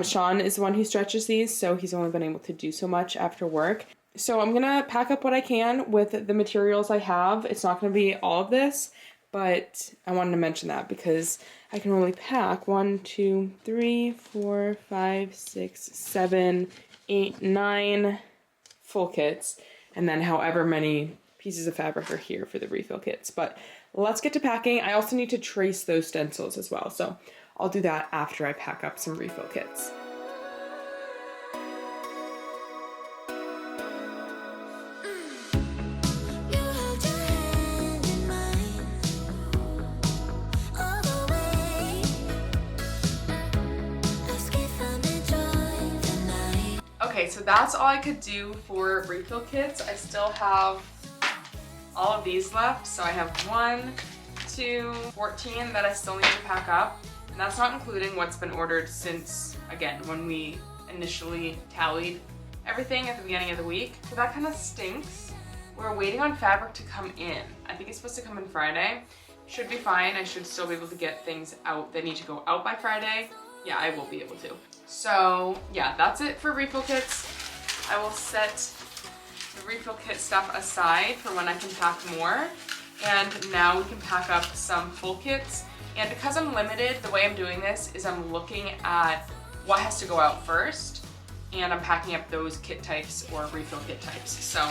Sean is the one who stretches these, so he's only been able to do so much after work. So I'm gonna pack up what I can with the materials I have. It's not gonna be all of this, but I wanted to mention that because I can only pack 1, 2, 3, 4, 5, 6, 7, 8, 9 full kits, and then however many pieces of fabric are here for the refill kits. But let's get to packing. I also need to trace those stencils as well, so I'll do that after I pack up some refill kits. You held your hand in mine all the way. Escape from the joy of the night. Okay, so that's all I could do for refill kits. I still have all of these left. So I have 1, 2, 14 that I still need to pack up. And that's not including what's been ordered since, again, when we initially tallied everything at the beginning of the week. So that kind of stinks. We're waiting on fabric to come in. I think it's supposed to come in Friday. Should be fine. I should still be able to get things out that need to go out by Friday. Yeah, I will be able to. So yeah, that's it for refill kits. I will set the refill kit stuff aside for when I can pack more. And now we can pack up some full kits. And because I'm limited, the way I'm doing this is I'm looking at what has to go out first, and I'm packing up those kit types or refill kit types. So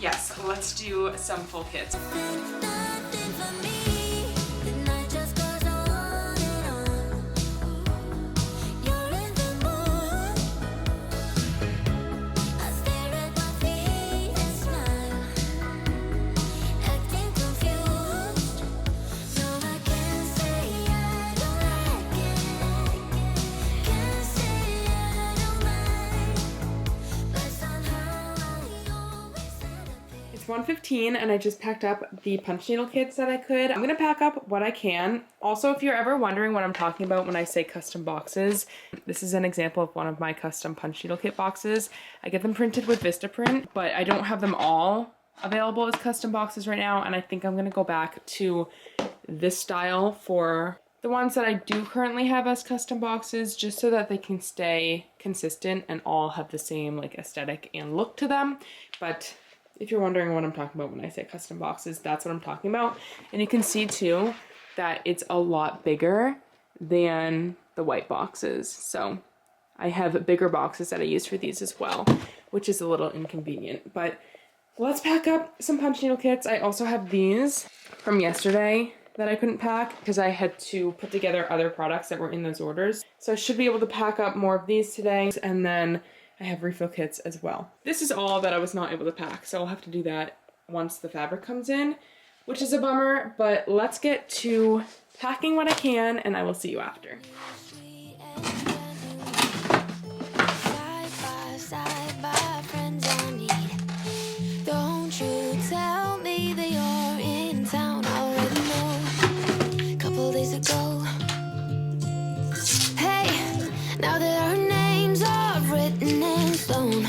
yes, let's do some full kits. Nothing for me. The night just goes on and on. You're in the mood. I stare at my feet and smile, acting confused. No, I can't say I don't like it. Can't say I don't mind. But somehow I always end up here. It's 1:15 and I just packed up the punch needle kits that I could. I'm gonna pack up what I can. Also, if you're ever wondering what I'm talking about when I say custom boxes, this is an example of one of my custom punch needle kit boxes. I get them printed with Vistaprint, but I don't have them all available as custom boxes right now, and I think I'm gonna go back to this style for the ones that I do currently have as custom boxes, just so that they can stay consistent and all have the same like aesthetic and look to them. But if you're wondering what I'm talking about when I say custom boxes, that's what I'm talking about. And you can see too that it's a lot bigger than the white boxes. So I have bigger boxes that I use for these as well, which is a little inconvenient. But let's pack up some punch needle kits. I also have these from yesterday that I couldn't pack because I had to put together other products that were in those orders. So I should be able to pack up more of these today, and then I have refill kits as well. This is all that I was not able to pack, so I'll have to do that once the fabric comes in, which is a bummer, but let's get to packing what I can, and I will see you after. Side by side, by friends I need. Don't you tell me that you're in town. I already know. Couple days ago. Hey, now that our names are written in stone,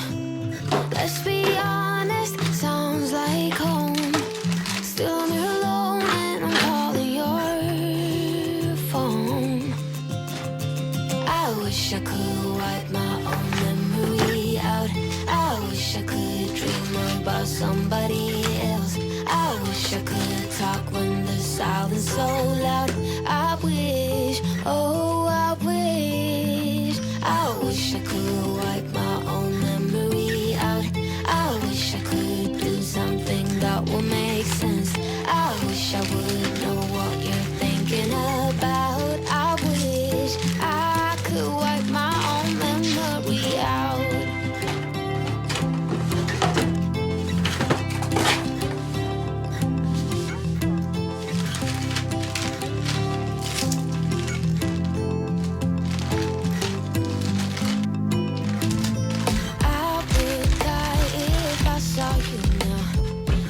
let's be honest, sounds like home. Still I'm here alone and I'm calling your phone. I wish I could wipe my own memory out. I wish I could dream about somebody else. I wish I could talk when the silence so loud. I wish, oh I wish I could wipe my own memory out. I wish I could do something that will make sense. I wish I would know what you're thinking about. I wish I could wipe my own memory out. I would die if I saw you now.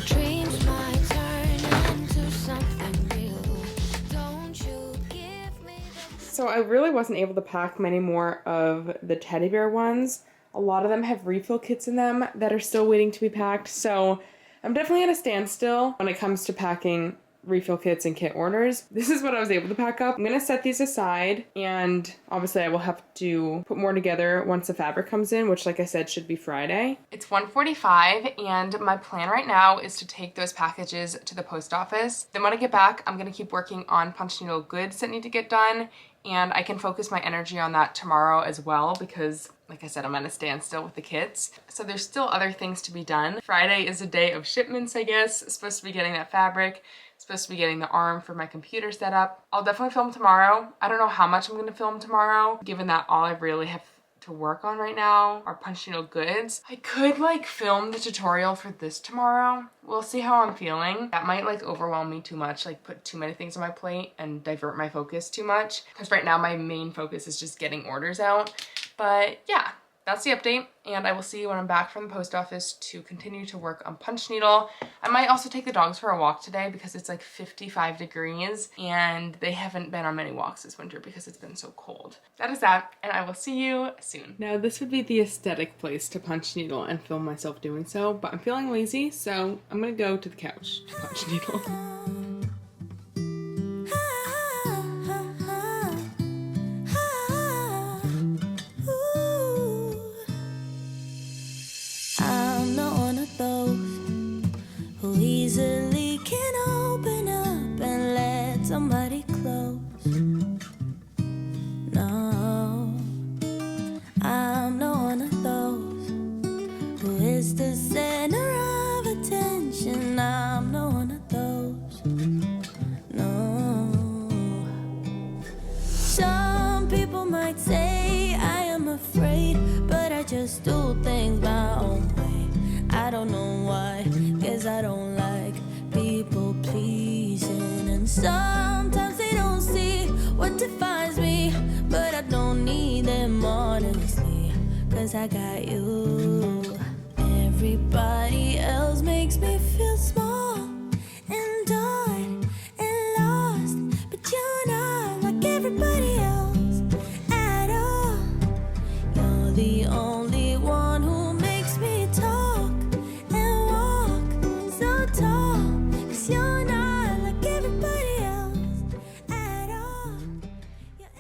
Dreams might turn into something real. Don't you give me the So I really wasn't able to pack many more of the teddy bear ones. A lot of them have refill kits in them that are still waiting to be packed, so I'm definitely at a standstill when it comes to packing refill kits and kit orders. This is what I was able to pack up. I'm gonna set these aside, and obviously I will have to put more together once the fabric comes in, which like I said should be Friday. It's 1:45 and my plan right now is to take those packages to the post office. Then when I get back, I'm gonna keep working on punch needle goods that need to get done, and I can focus my energy on that tomorrow as well because like I said, I'm at a standstill with the kits. So there's still other things to be done. Friday is a day of shipments, I guess. Supposed to be getting that fabric. Supposed to be getting the arm for my computer set up. I'll definitely film tomorrow. I don't know how much I'm gonna film tomorrow, given that all I really have to work on right now are punch needle goods. I could like film the tutorial for this tomorrow. We'll see how I'm feeling. That might like overwhelm me too much, like put too many things on my plate and divert my focus too much. Because right now my main focus is just getting orders out. But yeah, that's the update, and I will see you when I'm back from the post office to continue to work on punch needle. I might also take the dogs for a walk today because it's like 55 degrees and they haven't been on many walks this winter because it's been so cold. That is that, and I will see you soon. Now this would be the aesthetic place to punch needle and film myself doing so, but I'm feeling lazy, so I'm gonna go to the couch to punch needle. I'm not one of those who easily can open up and let somebody close. No, I'm not one of those who is the center of attention. I'm not one of those. No. Some people might say I am afraid, but I just do things my own way. I don't know why, guess I don't like people pleasing. And sometimes they don't see what defines me, but I don't need them honestly, cause I got you. Everybody else makes me feel small and dark and lost, but you're not like everybody else at all. You're the only one who makes me talk and walk so tall, cause you're not like everybody else at all.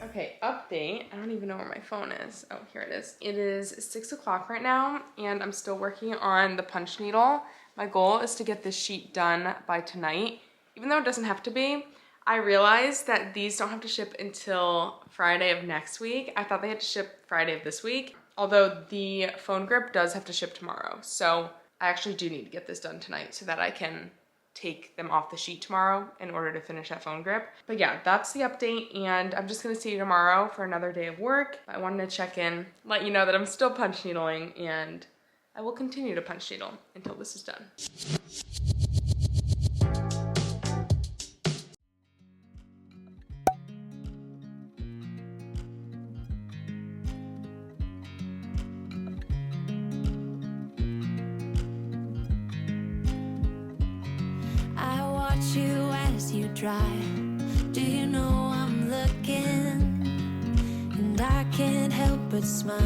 Okay, update. I don't even know where my phone is. Oh, here it is. It is 6 o'clock right now, and I'm still working on the punch needle. My goal is to get this sheet done by tonight, even though it doesn't have to be. I realized that these don't have to ship until Friday of next week. I thought they had to ship Friday of this week, although the phone grip does have to ship tomorrow. So I actually do need to get this done tonight so that I can take them off the sheet tomorrow in order to finish that phone grip. But yeah, that's the update, and I'm just gonna see you tomorrow for another day of work. I wanted to check in, let you know that I'm still punch needling, and I will continue to punch needle until this is done. I watch you as you drive. Do you know I'm looking? And I can't help but smile.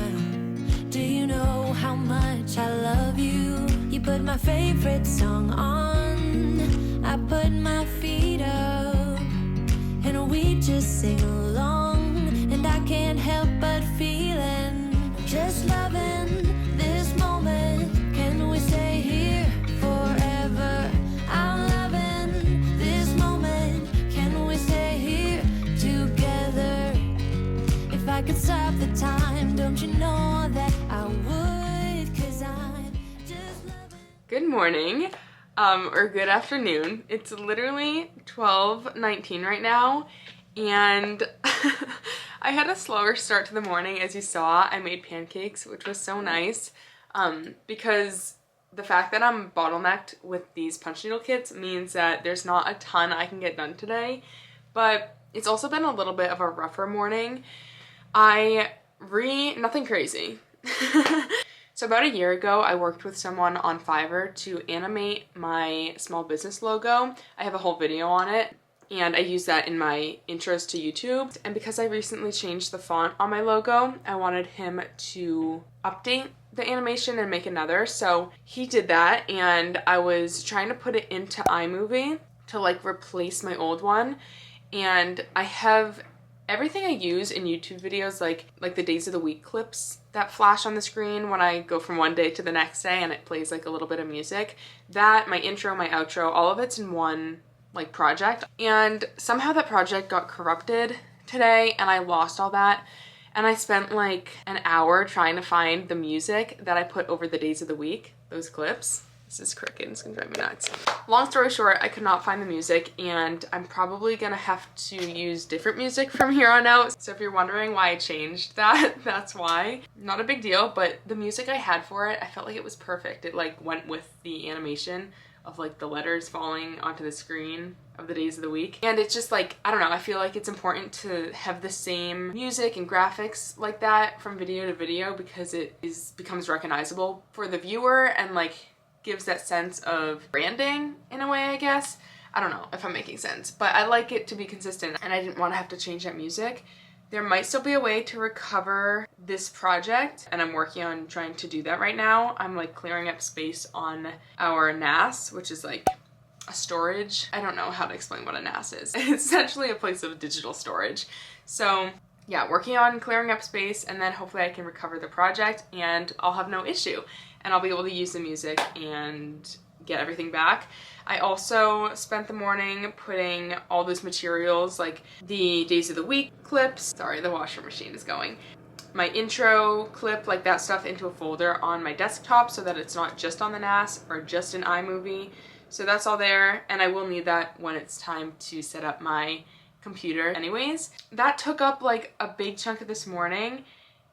Do you know how much I love you? You put my favorite song on. I put my feet up, and we just sing along. And I can't help but feeling, just loving this moment. Can we stay here forever? I'm loving this moment. Can we stay here together? If I could stop the time, don't you know that I would? Cause I'm just loving. Good morning, or good afternoon. It's literally 12:19 right now, and I had a slower start to the morning. As you saw, I made pancakes, which was so nice, because the fact that I'm bottlenecked with these punch needle kits means that there's not a ton I can get done today, but it's also been a little bit of a rougher morning. Nothing crazy. So about a year ago, I worked with someone on Fiverr to animate my small business logo. I have a whole video on it, and I use that in my intros to YouTube. And because I recently changed the font on my logo, I wanted him to update the animation and make another. So he did that, and I was trying to put it into iMovie to like replace my old one. And I have everything I use in YouTube videos, like the days of the week clips that flash on the screen when I go from one day to the next day and it plays like a little bit of music. That, my intro, my outro, all of it's in one like project. And somehow that project got corrupted today and I lost all that. And I spent like an hour trying to find the music that I put over the days of the week, those clips. This is crooked, it's gonna drive me nuts. Long story short, I could not find the music, and I'm probably gonna have to use different music from here on out. So if you're wondering why I changed that, that's why. Not a big deal, but the music I had for it, I felt like it was perfect. It like went with the animation of like the letters falling onto the screen of the days of the week. And it's just like, I don't know, I feel like it's important to have the same music and graphics like that from video to video, because it becomes recognizable for the viewer and like gives that sense of branding in a way, I guess. I don't know if I'm making sense, but I like it to be consistent, and I didn't want to have to change that music. There might still be a way to recover this project, and I'm working on trying to do that right now. I'm like clearing up space on our NAS, which is like a storage. I don't know how to explain what a NAS is. It's essentially a place of digital storage. So yeah, working on clearing up space, and then hopefully I can recover the project and I'll have no issue, and I'll be able to use the music and get everything back. I also spent the morning putting all those materials, like the days of the week clips, sorry, the washer machine is going, my intro clip, like that stuff, into a folder on my desktop so that it's not just on the NAS or just in iMovie. So that's all there, and I will need that when it's time to set up my computer anyways. That took up like a big chunk of this morning,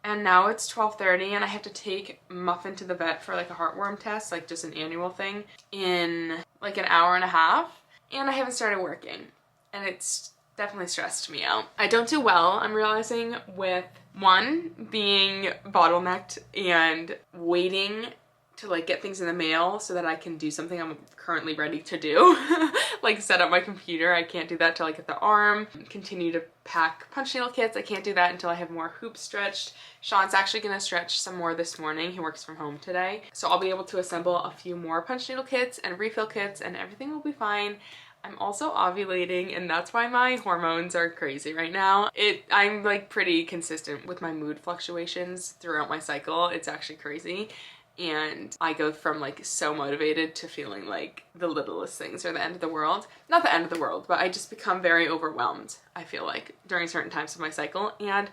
and now it's 12:30 and I have to take Muffin to the vet for like a heartworm test, like just an annual thing, in like an hour and a half, and I haven't started working, and it's definitely stressed me out. I don't do well, I'm realizing, with one, being bottlenecked and waiting to like get things in the mail so that I can do something I'm currently ready to do. Like set up my computer. I can't do that till I get the arm. Continue to pack punch needle kits. I can't do that until I have more hoops stretched. Sean's actually gonna stretch some more this morning. He works from home today. So I'll be able to assemble a few more punch needle kits and refill kits, and everything will be fine. I'm also ovulating, and that's why my hormones are crazy right now. I'm like pretty consistent with my mood fluctuations throughout my cycle. It's actually crazy. And I go from like so motivated to feeling like the littlest things are the end of the world. Not the end of the world, but I just become very overwhelmed, I feel like, during certain times of my cycle. And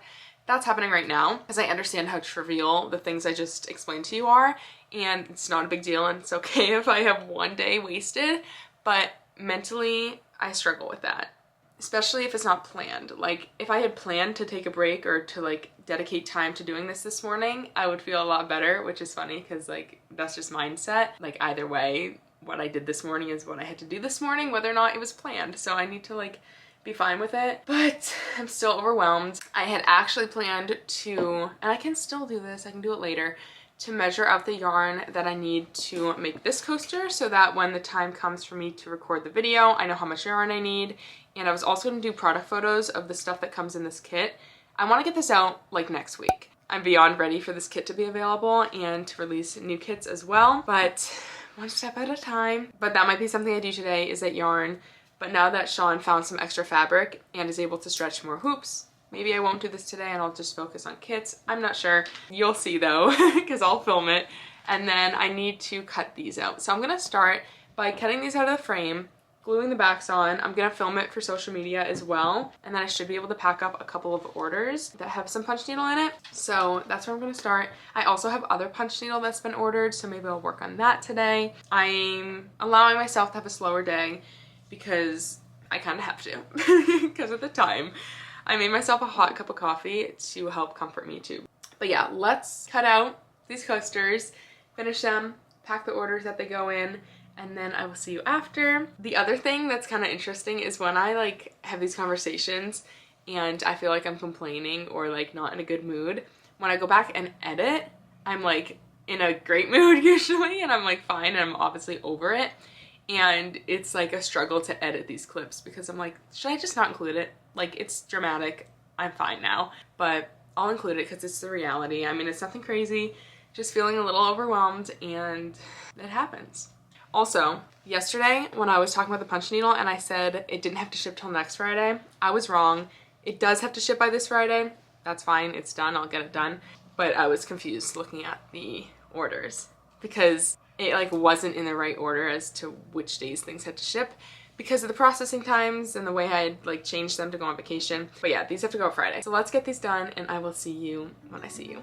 that's happening right now, because I understand how trivial the things I just explained to you are, and it's not a big deal, and it's okay if I have one day wasted, but mentally I struggle with that. Especially if it's not planned. Like if I had planned to take a break or to like dedicate time to doing this morning, I would feel a lot better, which is funny because like that's just mindset. Like either way, what I did this morning is what I had to do this morning, whether or not it was planned. So I need to like be fine with it, but I'm still overwhelmed. I had actually planned to, and I can still do this, I can do it later, to measure out the yarn that I need to make this coaster so that when the time comes for me to record the video, I know how much yarn I need. And I was also going to do product photos of the stuff that comes in this kit. I want to get this out like next week. I'm beyond ready for this kit to be available and to release new kits as well, but one step at a time. But that might be something I do today, is that yarn. But now that Sean found some extra fabric and is able to stretch more hoops, maybe I won't do this today and I'll just focus on kits. I'm not sure. You'll see though, because I'll film it. And then I need to cut these out. So I'm gonna start by cutting these out of the frame, gluing the backs on. I'm gonna film it for social media as well. And then I should be able to pack up a couple of orders that have some punch needle in it. So that's where I'm gonna start. I also have other punch needle that's been ordered, so maybe I'll work on that today. I'm allowing myself to have a slower day because I kind of have to, because of the time. I made myself a hot cup of coffee to help comfort me too. But yeah, let's cut out these coasters, finish them, pack the orders that they go in, and then I will see you after. The other thing that's kind of interesting is when I like have these conversations and I feel like I'm complaining or like not in a good mood, when I go back and edit, I'm like in a great mood usually, and I'm like fine, and I'm obviously over it. And it's like a struggle to edit these clips because I'm like, should I just not include it? Like, it's dramatic, I'm fine now, but I'll include it because it's the reality. I mean, it's nothing crazy, just feeling a little overwhelmed, and it happens. Also, yesterday when I was talking about the punch needle and I said it didn't have to ship till next Friday, I was wrong. It does have to ship by this Friday. That's fine, it's done, I'll get it done. But I was confused looking at the orders because it like wasn't in the right order as to which days things had to ship because of the processing times and the way I had like changed them to go on vacation. But yeah, these have to go Friday. So let's get these done and I will see you when I see you.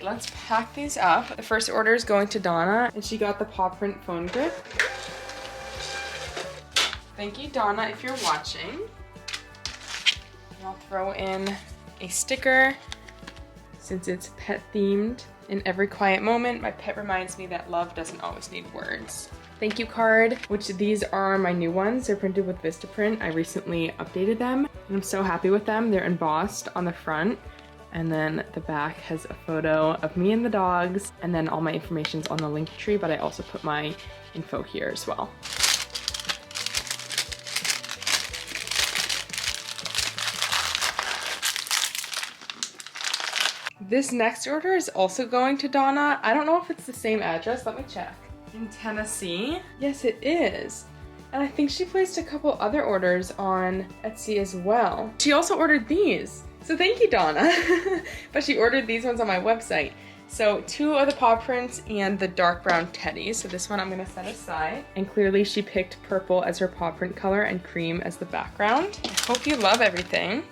let's pack these up. The first order is going to Donna, and she got the paw print phone grip. Thank you, Donna, if you're watching. And I'll throw in a sticker since it's pet themed. In every quiet moment, my pet reminds me that love doesn't always need words. Thank you card, which these are my new ones. They're printed with Vistaprint. I recently updated them and I'm so happy with them. They're embossed on the front, and then the back has a photo of me and the dogs, and then all my information's on the link tree, but I also put my info here as well. This next order is also going to Donna. I don't know if it's the same address. Let me check. In Tennessee? Yes, it is. And I think she placed a couple other orders on Etsy as well. She also ordered these. So thank you, Donna. But she ordered these ones on my website. So 2 of the paw prints and the dark brown teddy. So this one I'm gonna set aside. And clearly she picked purple as her paw print color and cream as the background. I hope you love everything.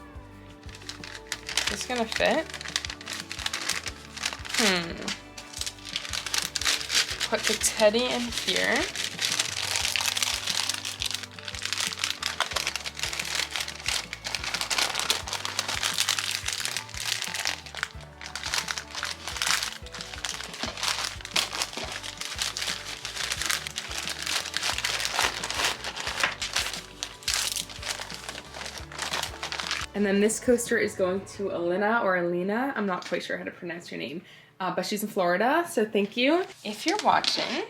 Is this gonna fit? Put the teddy in here. And then this coaster is going to Alina or Alina. I'm not quite sure how to pronounce your name, but she's in Florida, so thank you. If you're watching,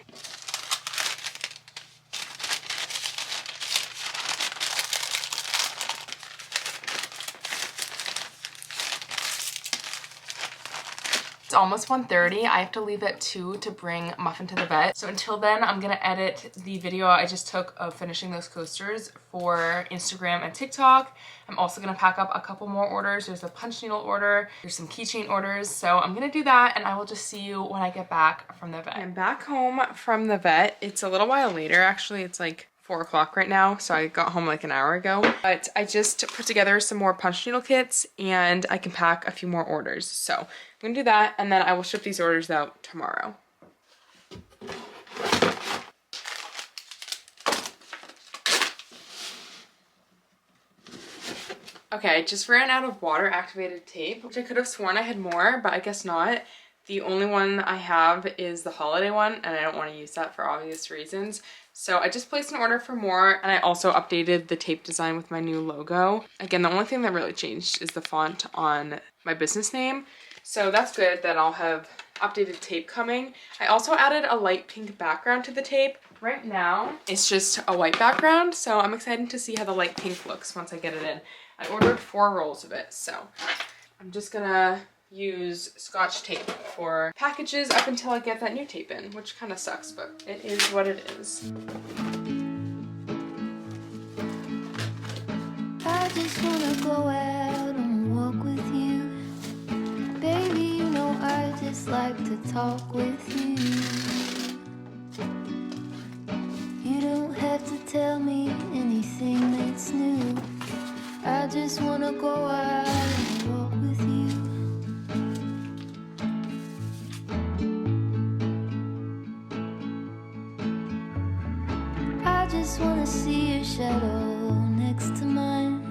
it's almost 1:30. I have to leave at 2 to bring Muffin to the vet. So until then, I'm gonna edit the video I just took of finishing those coasters for Instagram and TikTok. I'm also gonna pack up a couple more orders. There's a punch needle order, there's some keychain orders. So I'm gonna do that, and I will just see you when I get back from the vet. I'm back home from the vet. It's a little while later, actually. It's like 4 o'clock right now, so I got home like an hour ago. But I just put together some more punch needle kits, and I can pack a few more orders. So I'm gonna do that, and then I will ship these orders out tomorrow. Okay, I just ran out of water activated tape, which I could have sworn I had more, but I guess not. The only one I have is the holiday one, and I don't want to use that for obvious reasons. So I just placed an order for more, and I also updated the tape design with my new logo. Again, the only thing that really changed is the font on my business name. So that's good that I'll have updated tape coming. I also added a light pink background to the tape. Right now, it's just a white background, so I'm excited to see how the light pink looks once I get it in. I ordered 4 rolls of it, so I'm just gonna use Scotch tape for packages up until I get that new tape in, which kind of sucks, but it is what it is. I just wanna go out and walk with you. Baby, you know I just like to talk with you. You don't have to tell me anything that's new. I just wanna go out and walk with you. I just wanna see your shadow next to mine,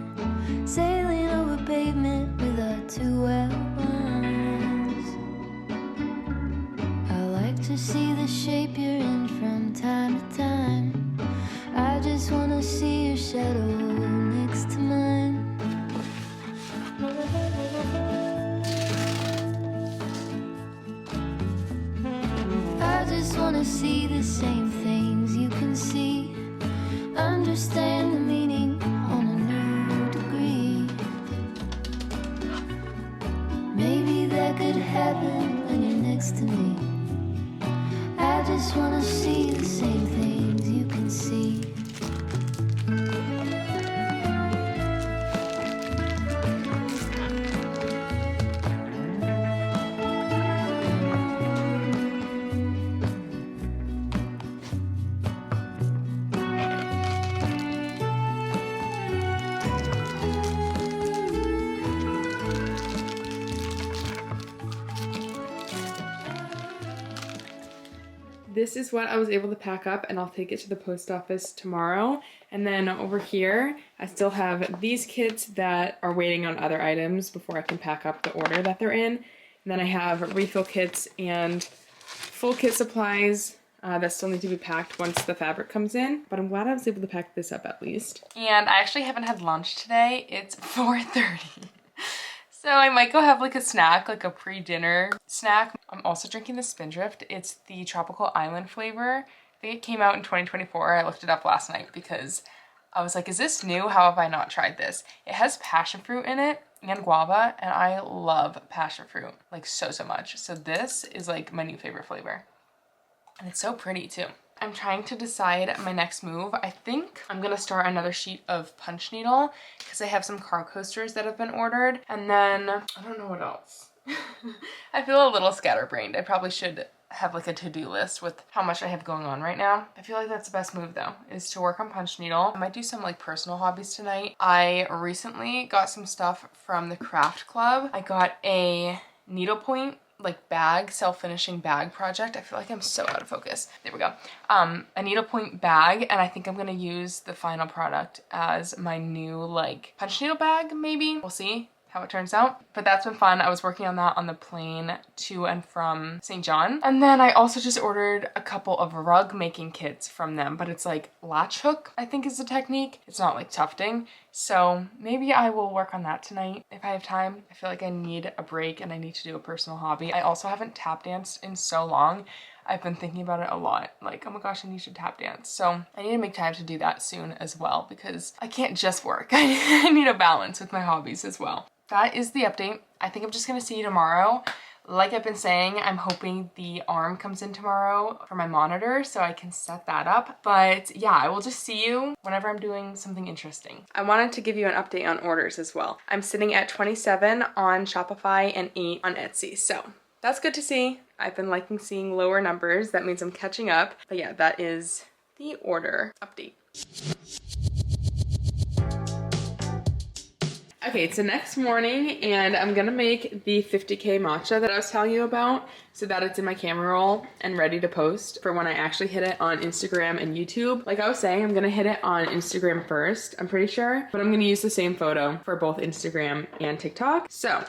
sailing over pavement with our 2 outlines. I like to see the shape you're in from time to time. I just wanna see your shadow next to mine. I just wanna see the same things you can see, understand the meaning on a new degree. Maybe that could happen when you're next to me. I just wanna see the same things you can see. this is what I was able to pack up, and I'll take it to the post office tomorrow. And then over here, I still have these kits that are waiting on other items before I can pack up the order that they're in. And then I have refill kits and full kit supplies that still need to be packed once the fabric comes in. But I'm glad I was able to pack this up at least. And I actually haven't had lunch today. It's 4:30. So I might go have like a snack, like a pre-dinner snack. I'm also drinking the Spindrift. It's the tropical island flavor. I think it came out in 2024. I looked it up last night because I was like, is this new? How have I not tried this? It has passion fruit in it and guava, and I love passion fruit like so much. So this is like my new favorite flavor. And it's so pretty too. I'm trying to decide my next move. I think I'm gonna start another sheet of punch needle because I have some car coasters that have been ordered. And then I don't know what else. I feel a little scatterbrained. I probably should have like a to-do list with how much I have going on right now. I feel like that's the best move though, is to work on punch needle. I might do some like personal hobbies tonight. I recently got some stuff from the craft club. I got a needlepoint like bag, self-finishing bag project. I feel like I'm so out of focus. There we go. A needlepoint bag, and I think I'm gonna use the final product as my new like punch needle bag, maybe. We'll see how it turns out. But that's been fun. I was working on that on the plane to and from St. John. And then I also just ordered a couple of rug making kits from them, but it's like latch hook, I think is the technique. It's not like tufting. So maybe I will work on that tonight if I have time. I feel like I need a break and I need to do a personal hobby. I also haven't tap danced in so long. I've been thinking about it a lot. Like, oh my gosh, I need to tap dance. So I need to make time to do that soon as well because I can't just work. I need a balance with my hobbies as well. That is the update. I think I'm just gonna see you tomorrow. Like I've been saying, I'm hoping the arm comes in tomorrow for my monitor so I can set that up. But yeah, I will just see you whenever I'm doing something interesting. I wanted to give you an update on orders as well. I'm sitting at 27 on Shopify and 8 on Etsy. So that's good to see. I've been liking seeing lower numbers. That means I'm catching up. But yeah, that is the order update. Okay, it's the next morning and I'm gonna make the 50K matcha that I was telling you about so that it's in my camera roll and ready to post for when I actually hit it on Instagram and YouTube. Like I was saying, I'm gonna hit it on Instagram first, I'm pretty sure, but I'm gonna use the same photo for both Instagram and TikTok. So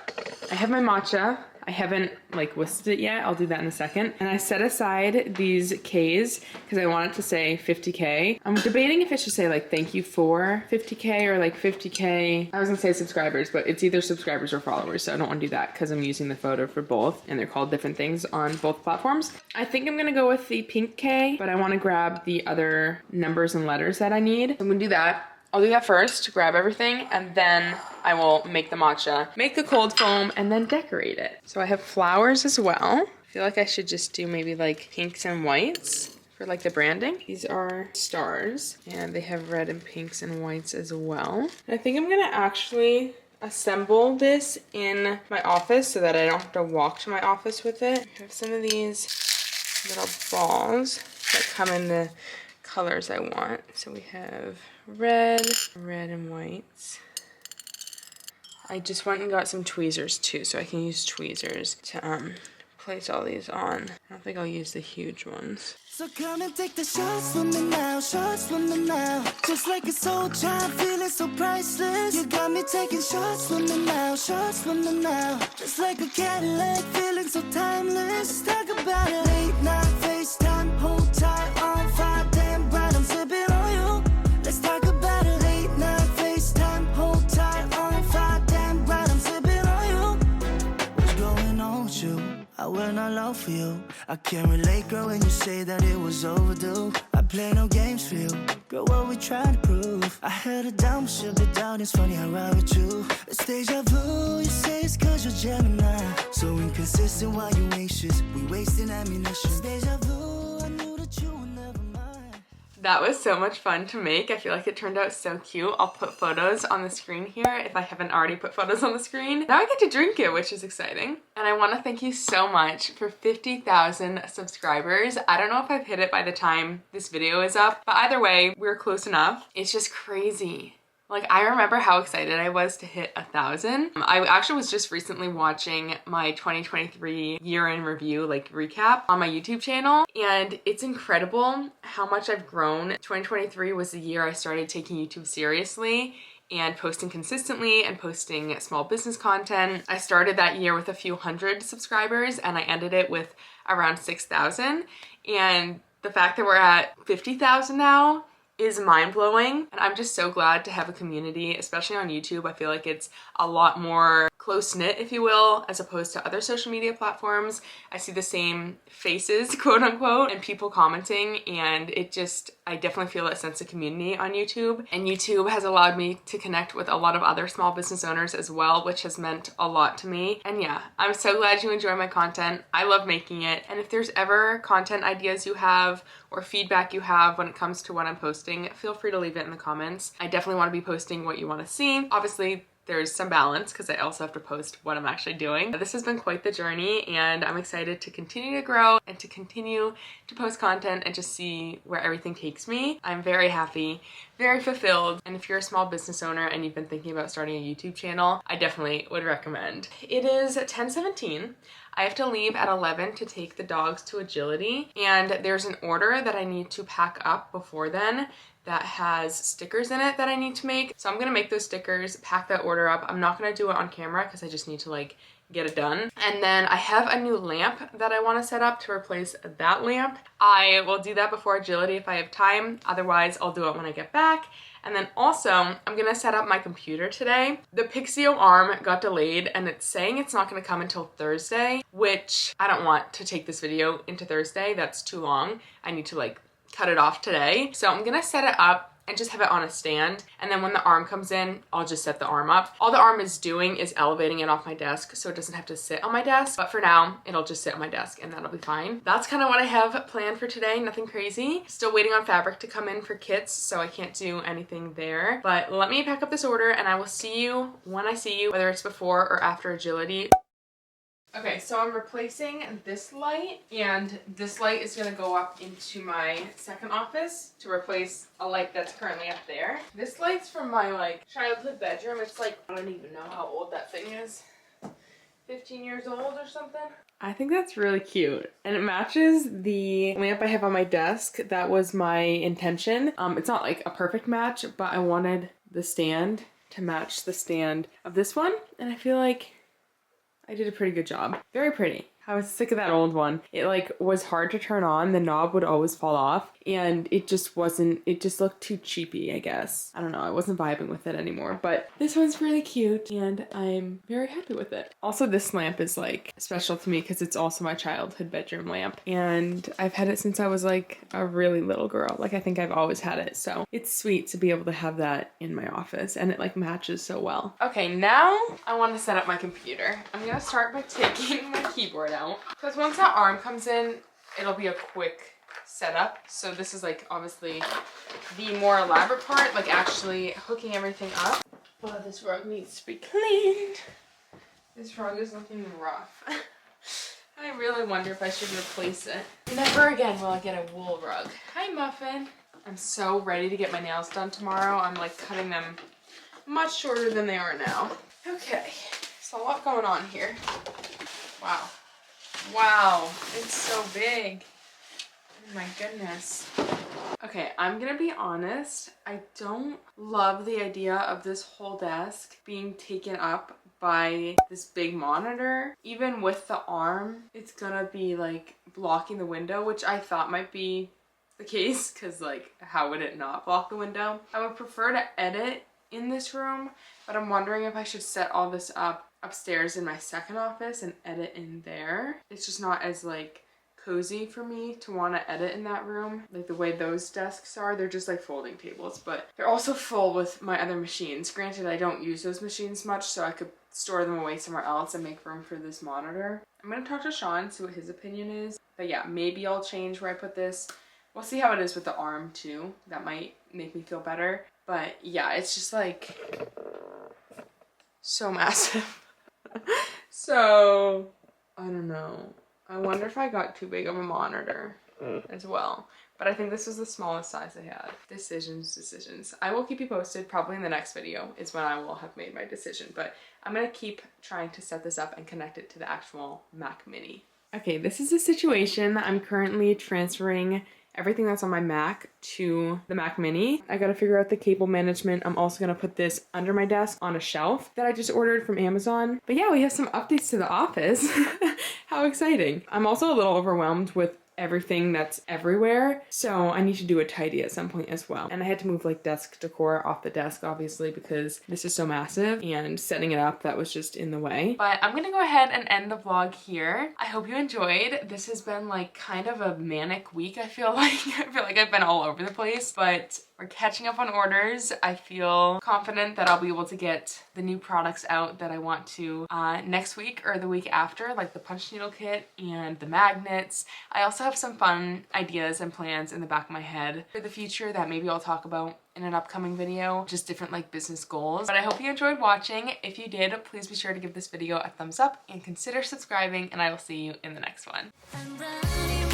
I have my matcha. I haven't like whisked it yet. I'll do that in a second. And I set aside these Ks because I want it to say 50K. I'm debating if it should say like thank you for 50K or like 50K. I was gonna say subscribers, but it's either subscribers or followers. So I don't want to do that because I'm using the photo for both and they're called different things on both platforms. I think I'm gonna go with the pink K, but I want to grab the other numbers and letters that I need. I'm gonna do that. I'll do that first, grab everything, and then I will make the matcha, make the cold foam, and then decorate it. So I have flowers as well. I feel like I should just do maybe like pinks and whites for like the branding. These are stars, and they have red and pinks and whites as well. And I think I'm gonna actually assemble this in my office so that I don't have to walk to my office with it. I have some of these little balls that come in the colors I want. So we have red and whites. I just went and got some tweezers too, so I can use tweezers to place all these on. I don't think I'll use the huge ones. So come and take the shots from me now, shots from me now. Just like a soul child, feeling so priceless. You got me taking shots from me now, shots from me now. Just like a Cadillac, feeling so timeless. Talk about it. Late night FaceTime, hold tight on fire, damn bright, I'm sipping on you. Let's talk about it. Late night FaceTime, hold tight on fire, damn bright, I'm sipping on you. What's going on with you? I will not lie for you. I can't relate, girl, when you say that it was overdue. I play no games for you, girl, what we trying to prove. I had a down, should be down, it's funny I ride with you. It's deja vu, you say it's cause you're Gemini. So inconsistent while you anxious, we wasting ammunition. It's deja vu, I knew that you were never mine. That was so much fun to make. I feel like it turned out so cute. I'll put photos on the screen here if I haven't already put photos on the screen. Now I get to drink it, which is exciting. And I want to thank you so much for 50,000 subscribers. I don't know if I've hit it by the time this video is up, but either way, we're close enough. It's just crazy Like, I remember how excited I was to hit 1,000. I actually was just recently watching my 2023 year in review, like recap on my YouTube channel, and it's incredible how much I've grown. 2023 was the year I started taking YouTube seriously and posting consistently and posting small business content. I started that year with a few hundred subscribers and I ended it with around 6,000. And the fact that we're at 50,000 now is mind-blowing, and I'm just so glad to have a community, especially on YouTube. I feel like it's a lot more close-knit, if you will, as opposed to other social media platforms. I see the same faces, quote unquote, and people commenting, and I definitely feel that sense of community on YouTube. And YouTube has allowed me to connect with a lot of other small business owners as well, which has meant a lot to me. And yeah, I'm so glad you enjoy my content. I love making it. And if there's ever content ideas you have or feedback you have when it comes to what I'm posting, feel free to leave it in the comments. I definitely want to be posting what you want to see. Obviously, there's some balance because I also have to post what I'm actually doing. This has been quite the journey, and I'm excited to continue to grow and to continue to post content and just see where everything takes me. I'm very happy, very fulfilled, and if you're a small business owner and you've been thinking about starting a YouTube channel, I definitely would recommend. It is 10:17. I have to leave at 11 to take the dogs to agility, and there's an order that I need to pack up before then that has stickers in it that I need to make. So I'm gonna make those stickers, pack that order up. I'm not gonna do it on camera because I just need to like get it done. And then I have a new lamp that I want to set up to replace that lamp. I will do that before agility if I have time. Otherwise, I'll do it when I get back. And then also, I'm gonna set up my computer today. The Pixio arm got delayed and it's saying it's not gonna come until Thursday, which I don't want to take this video into Thursday. That's too long. I need to like cut it off today. So I'm gonna set it up and just have it on a stand, and then when the arm comes in, I'll just set the arm up. All the arm is doing is elevating it off my desk so it doesn't have to sit on my desk, but for now, it'll just sit on my desk and that'll be fine. That's kind of what I have planned for today, nothing crazy. Still waiting on fabric to come in for kits, so I can't do anything there. But let me pack up this order and I will see you when I see you, whether it's before or after agility. Okay, so I'm replacing this light, and this light is gonna go up into my second office to replace a light that's currently up there. This light's from my like childhood bedroom. It's like, I don't even know how old that thing is. 15 years old or something. I think that's really cute, and it matches the lamp I have on my desk. That was my intention. It's not like a perfect match, but I wanted the stand to match the stand of this one, and I feel like I did a pretty good job. Very pretty. I was sick of that old one. It like was hard to turn on. The knob would always fall off, and it just looked too cheapy, I guess. I don't know, I wasn't vibing with it anymore, but this one's really cute and I'm very happy with it. Also, this lamp is like special to me because it's also my childhood bedroom lamp, and I've had it since I was like a really little girl. Like, I think I've always had it, so it's sweet to be able to have that in my office, and it like matches so well. Okay, now I want to set up my computer. I'm gonna start by taking my keyboard out, because once that arm comes in, it'll be a quick setup. So this is like obviously the more elaborate part, like actually hooking everything up. Oh, this rug needs to be cleaned. This rug is looking rough. I really wonder if I should replace it. Never again will I get a wool rug. Hi, Muffin. I'm so ready to get my nails done tomorrow. I'm like cutting them much shorter than they are now. Okay, so a lot going on here. Wow. Wow, it's so big. Oh my goodness. Okay, I'm gonna be honest. I don't love the idea of this whole desk being taken up by this big monitor. Even with the arm, it's gonna be like blocking the window, which I thought might be the case, because like, how would it not block the window? I would prefer to edit in this room, but I'm wondering if I should set all this up upstairs in my second office and edit in there. It's just not as like cozy for me to want to edit in that room. Like the way those desks are, they're just like folding tables, but they're also full with my other machines. Granted, I don't use those machines much, so I could store them away somewhere else and make room for this monitor. I'm gonna talk to Sean, see what his opinion is. But yeah, maybe I'll change where I put this. We'll see how it is with the arm too. That might make me feel better. But yeah, it's just like so massive. So I don't know. I wonder if I got too big of a monitor as well. but I think this was the smallest size I had. Decisions. I will keep you posted. Probably in the next video is when I will have made my decision, but I'm gonna keep trying to set this up and connect it to the actual Mac Mini. Okay, this is the situation. I'm currently transferring everything that's on my Mac to the Mac Mini. I gotta figure out the cable management. I'm also gonna put this under my desk on a shelf that I just ordered from Amazon. But yeah, we have some updates to the office. How exciting. I'm also a little overwhelmed with everything that's everywhere, so I need to do a tidy at some point as well. And I had to move like desk decor off the desk, obviously, because this is so massive, and setting it up, that was just in the way. But I'm gonna go ahead and end the vlog here. I hope you enjoyed. This has been like kind of a manic week, I feel like. I feel like I've been all over the place, but we're catching up on orders. I feel confident that I'll be able to get the new products out that I want to next week or the week after, like the punch needle kit and the magnets. I also have some fun ideas and plans in the back of my head for the future that maybe I'll talk about in an upcoming video, just different like business goals. But I hope you enjoyed watching. If you did, please be sure to give this video a thumbs up and consider subscribing, and I will see you in the next one.